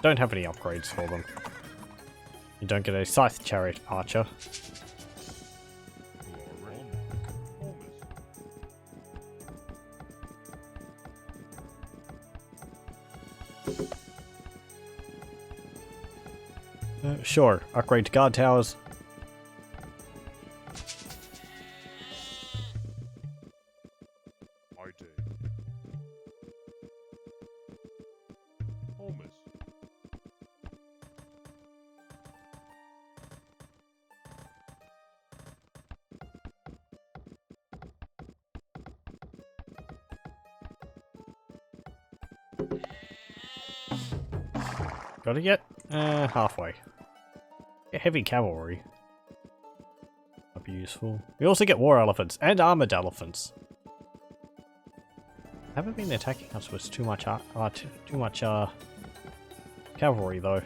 don't have any upgrades for them. You don't get a scythe chariot archer. Sure, upgrade to guard towers. Got it yet? Halfway. Get heavy cavalry. That'd be useful. We also get war elephants and armored elephants. Haven't been attacking us with too much cavalry though.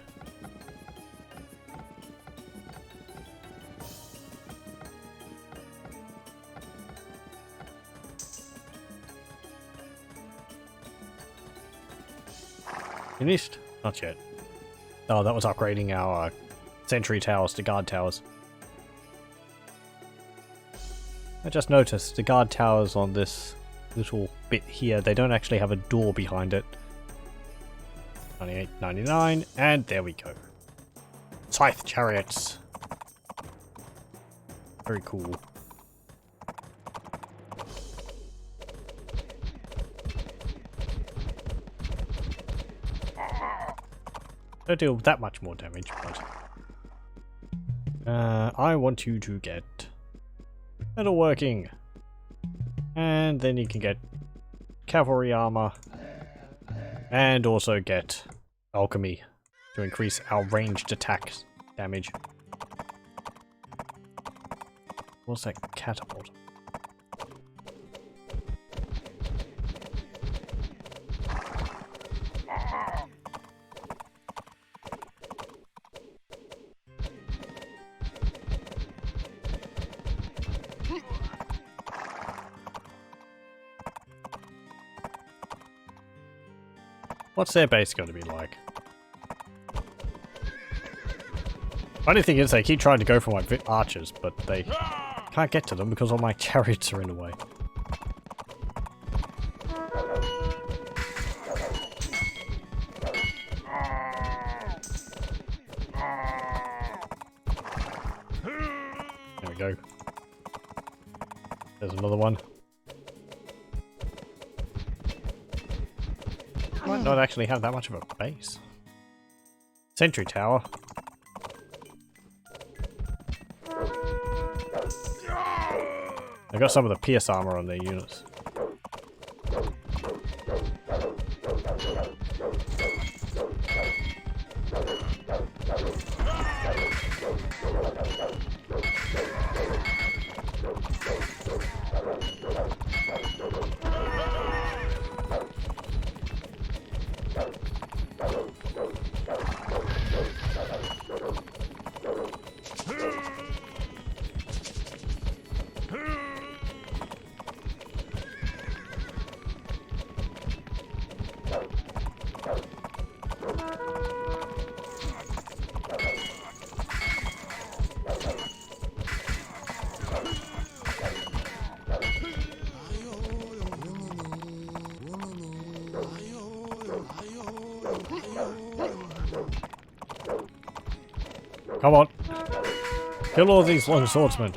Finished? Not yet. Oh, that was upgrading our sentry towers to guard towers. I just noticed the guard towers on this little bit here, they don't actually have a door behind it. 98.99, and there we go. Scythe chariots. Very cool. Don't deal that much more damage, but I want you to get metalworking, and then you can get cavalry armor, and also get alchemy to increase our ranged attack damage. What's that catapult? What's their base going to be like? Funny thing is, they keep trying to go for my archers, but they can't get to them because all my chariots are in the way. we go. There's another one. Might not actually have that much of a base. Sentry tower. I got some of the pierce armor on their units. Come on. Kill all these long swordsmen.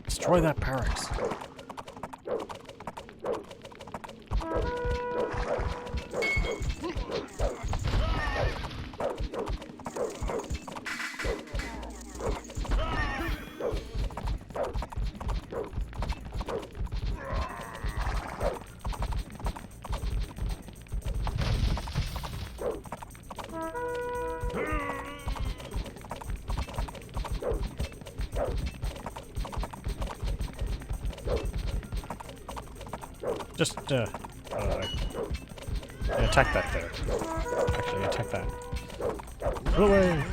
Destroy that barracks. Just, attack that there. Actually, attack that. Go away!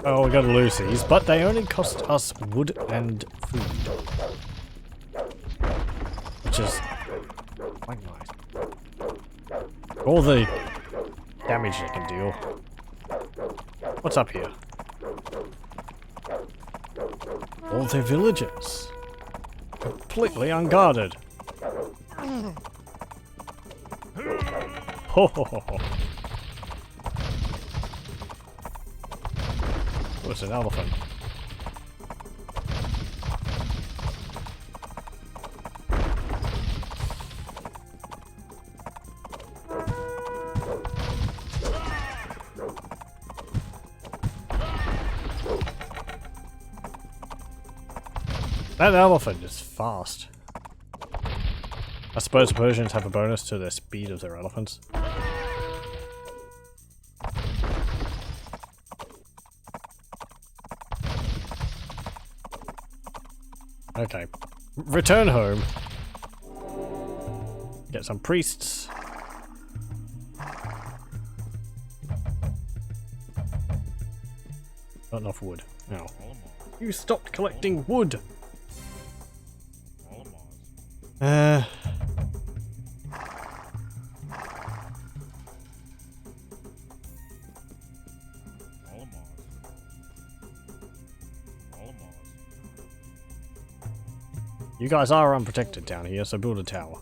Oh, we gotta lose these, but they only cost us wood and food. Which is quite nice. All the damage they can deal. What's up here? All the villagers. Completely unguarded. Ho ho ho ho. Oh, it's an elephant. That elephant is fast. I suppose Persians have a bonus to the speed of their elephants. Okay. Return home. Get some priests. Not enough wood. No. You stopped collecting wood! You guys are unprotected down here, so build a tower.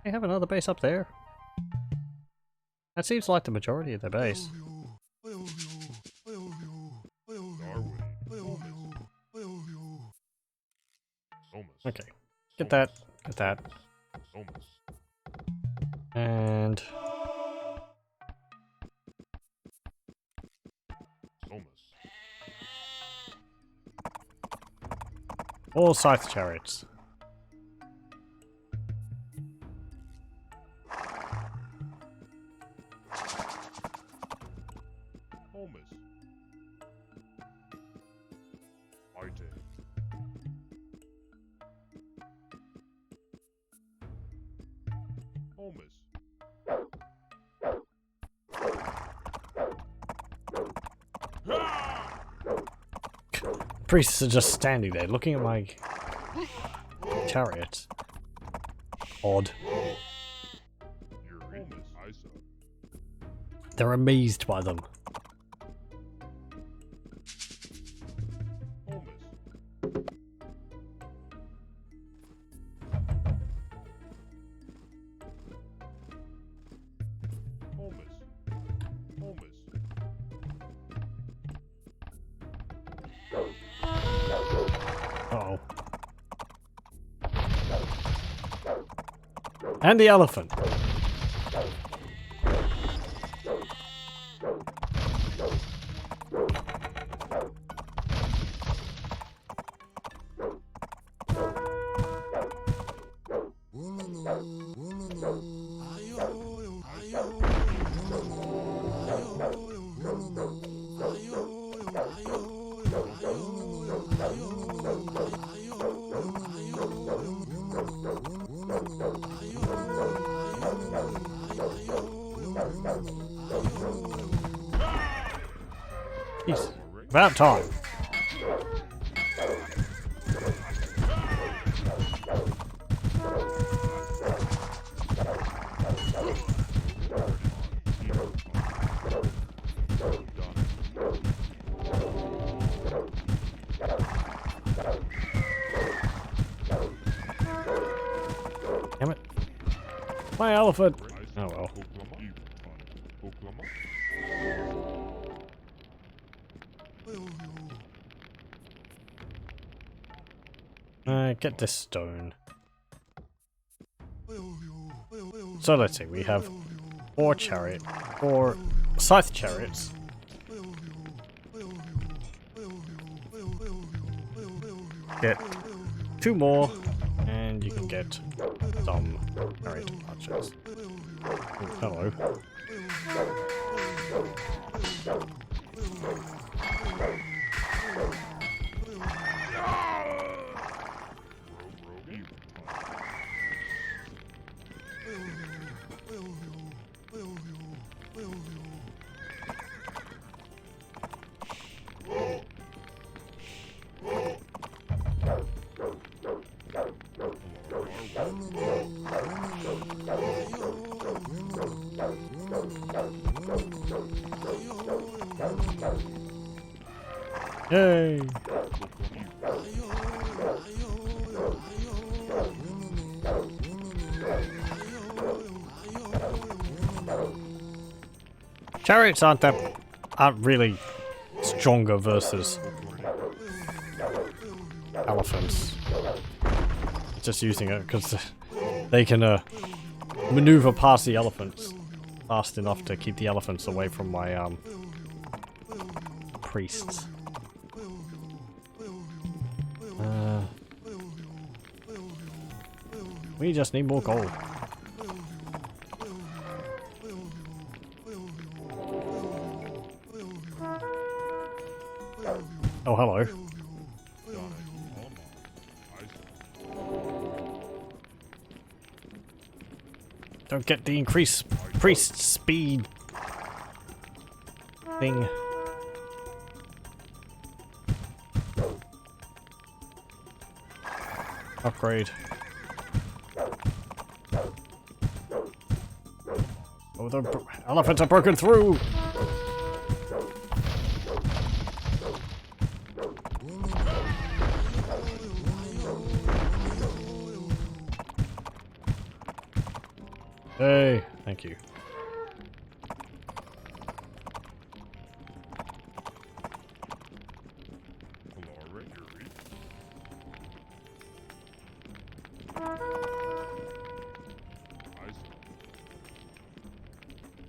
They have another base up there. That seems like the majority of their base. Okay, get that, and all scythe chariots. Priests are just standing there looking at my chariot. Odd. They're amazed by them. Uh-oh. And the elephant. Jeez, about time. Damn it. My elephant. Oh well. Get this stone. So let's see, we have 4 scythe chariots. Get 2 more, and you can get some chariot archers. Oh, hello. Yay! Chariots aren't really stronger versus elephants. Just using it because they can maneuver past the elephants fast enough to keep the elephants away from my priests. We just need more gold. Oh, hello. Don't get the increased priest speed thing. Upgrade. Oh, the elephants are broken through! Hey, thank you.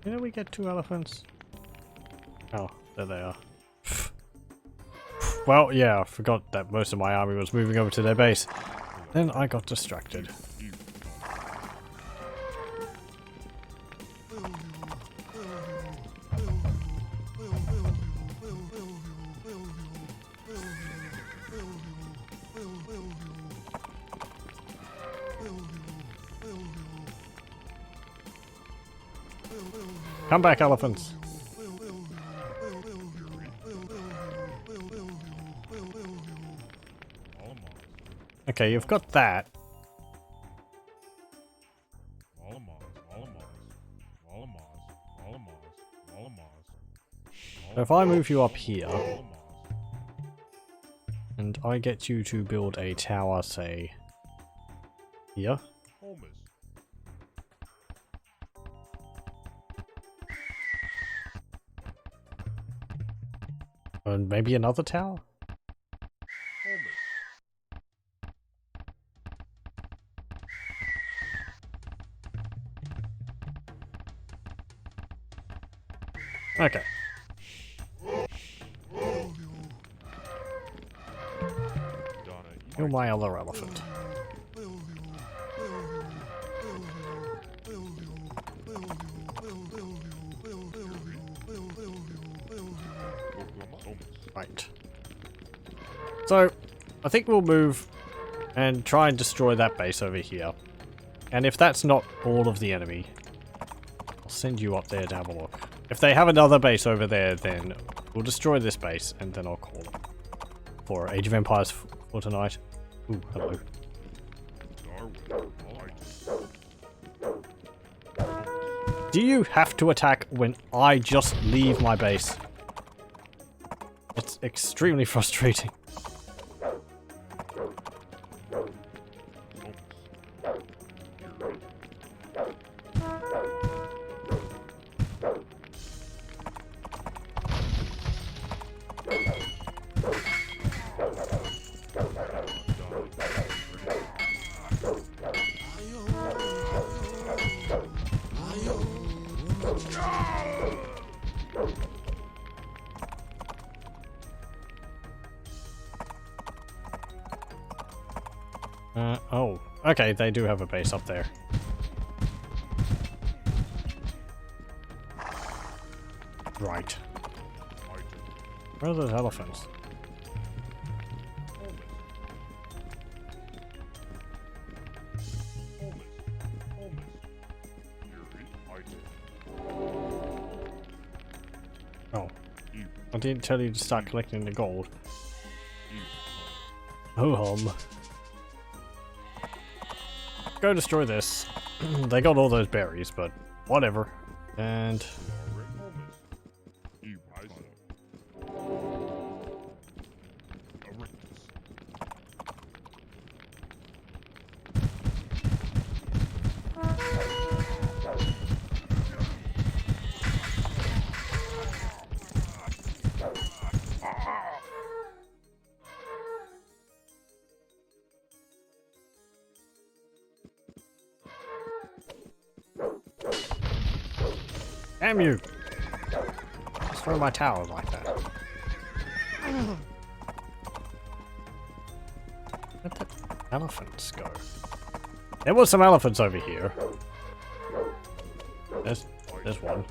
Didn't we get 2 elephants? Oh, there they are. Well, yeah, I forgot that most of my army was moving over to their base. Then I got distracted. Come back, elephants. Okay, you've got that. So if I move you up here, and I get you to build a tower, say, here. And maybe another tower? Okay. You're my other elephant. Right. So, I think we'll move and try and destroy that base over here. And if that's not all of the enemy, I'll send you up there to have a look. If they have another base over there, then we'll destroy this base, and then I'll call it for Age of Empires for tonight. Ooh, hello. Do you have to attack when I just leave my base? It's extremely frustrating. Oh, okay, they do have a base up there. Right. Where are those elephants? Oh. I didn't tell you to start collecting the gold. Oh, go destroy this. They got all those berries, but whatever. And damn you! Just throw my towers like that. Where'd the elephants go? There was some elephants over here. There's one.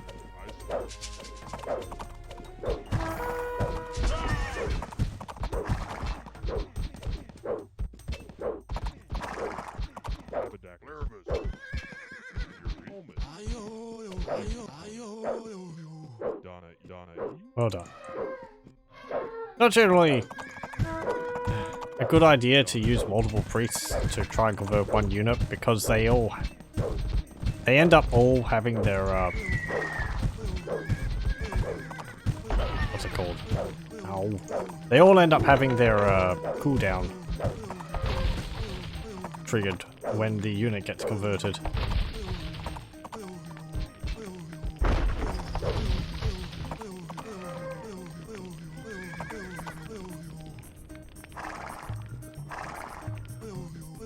Well done. Not generally a good idea to use multiple priests to try and convert one unit, because they end up all having their what's it called? Ow. They all end up having their cooldown triggered when the unit gets converted.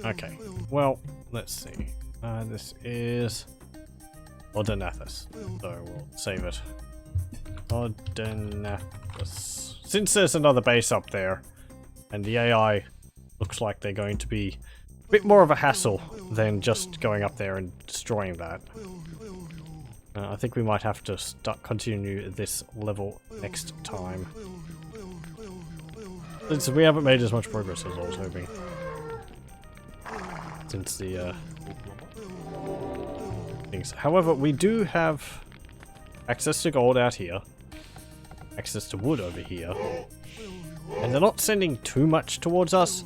Okay, well, let's see. This is Odenathus, so we'll save it. Odenathus. Since there's another base up there, and the AI looks like they're going to be a bit more of a hassle than just going up there and destroying that. I think we might have to continue this level next time, since we haven't made as much progress as I was hoping. Since the things. However, we do have Access to gold out here. Access to wood over here. And they're not sending too much towards us.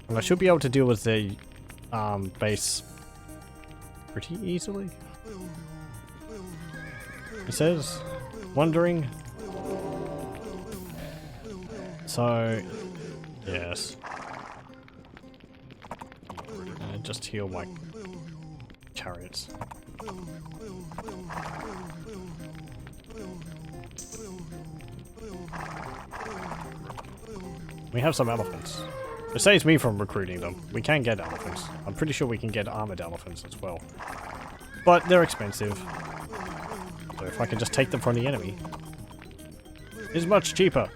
And I should be able to deal with the base pretty easily. He says, wondering. So, yes. Just heal my chariots. We have some elephants. It saves me from recruiting them. We can get elephants. I'm pretty sure we can get armored elephants as well. But they're expensive. So if I can just take them from the enemy, it's much cheaper.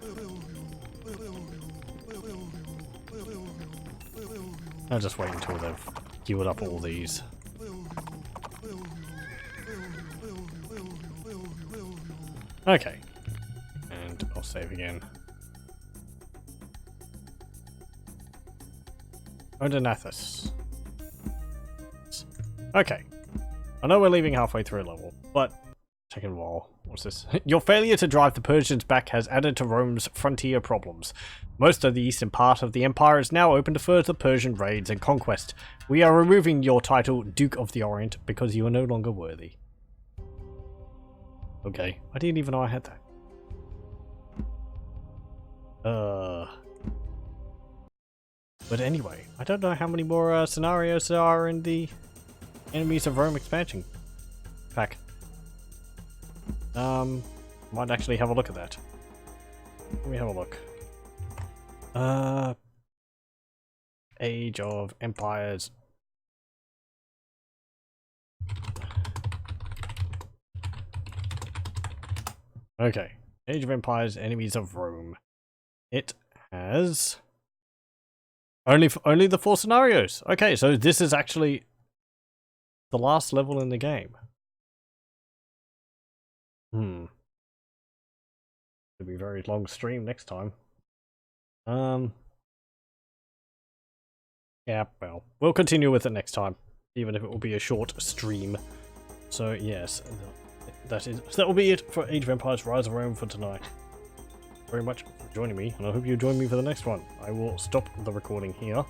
I'll just wait until they've healed up all these. Okay. And I'll save again. Odonathus. Okay. I know we're leaving halfway through a level, but second wall. What's this? Your failure to drive the Persians back has added to Rome's frontier problems. Most of the eastern part of the empire is now open to further Persian raids and conquest. We are removing your title Duke of the Orient because you are no longer worthy. Okay, I didn't even know I had that. But anyway, I don't know how many more scenarios there are in the Enemies of Rome expansion pack. Might actually have a look at that. Let me have a look. Age of Empires. Okay. Age of Empires, Enemies of Rome. It has only the 4 scenarios. Okay, so this is actually the last level in the game. It'll be a very long stream next time. Yeah, well, we'll continue with it next time, even if it will be a short stream. So yes, that will be it for Age of Empires: Rise of Rome for tonight. Very much for joining me, and I hope you join me for the next one. I will stop the recording here.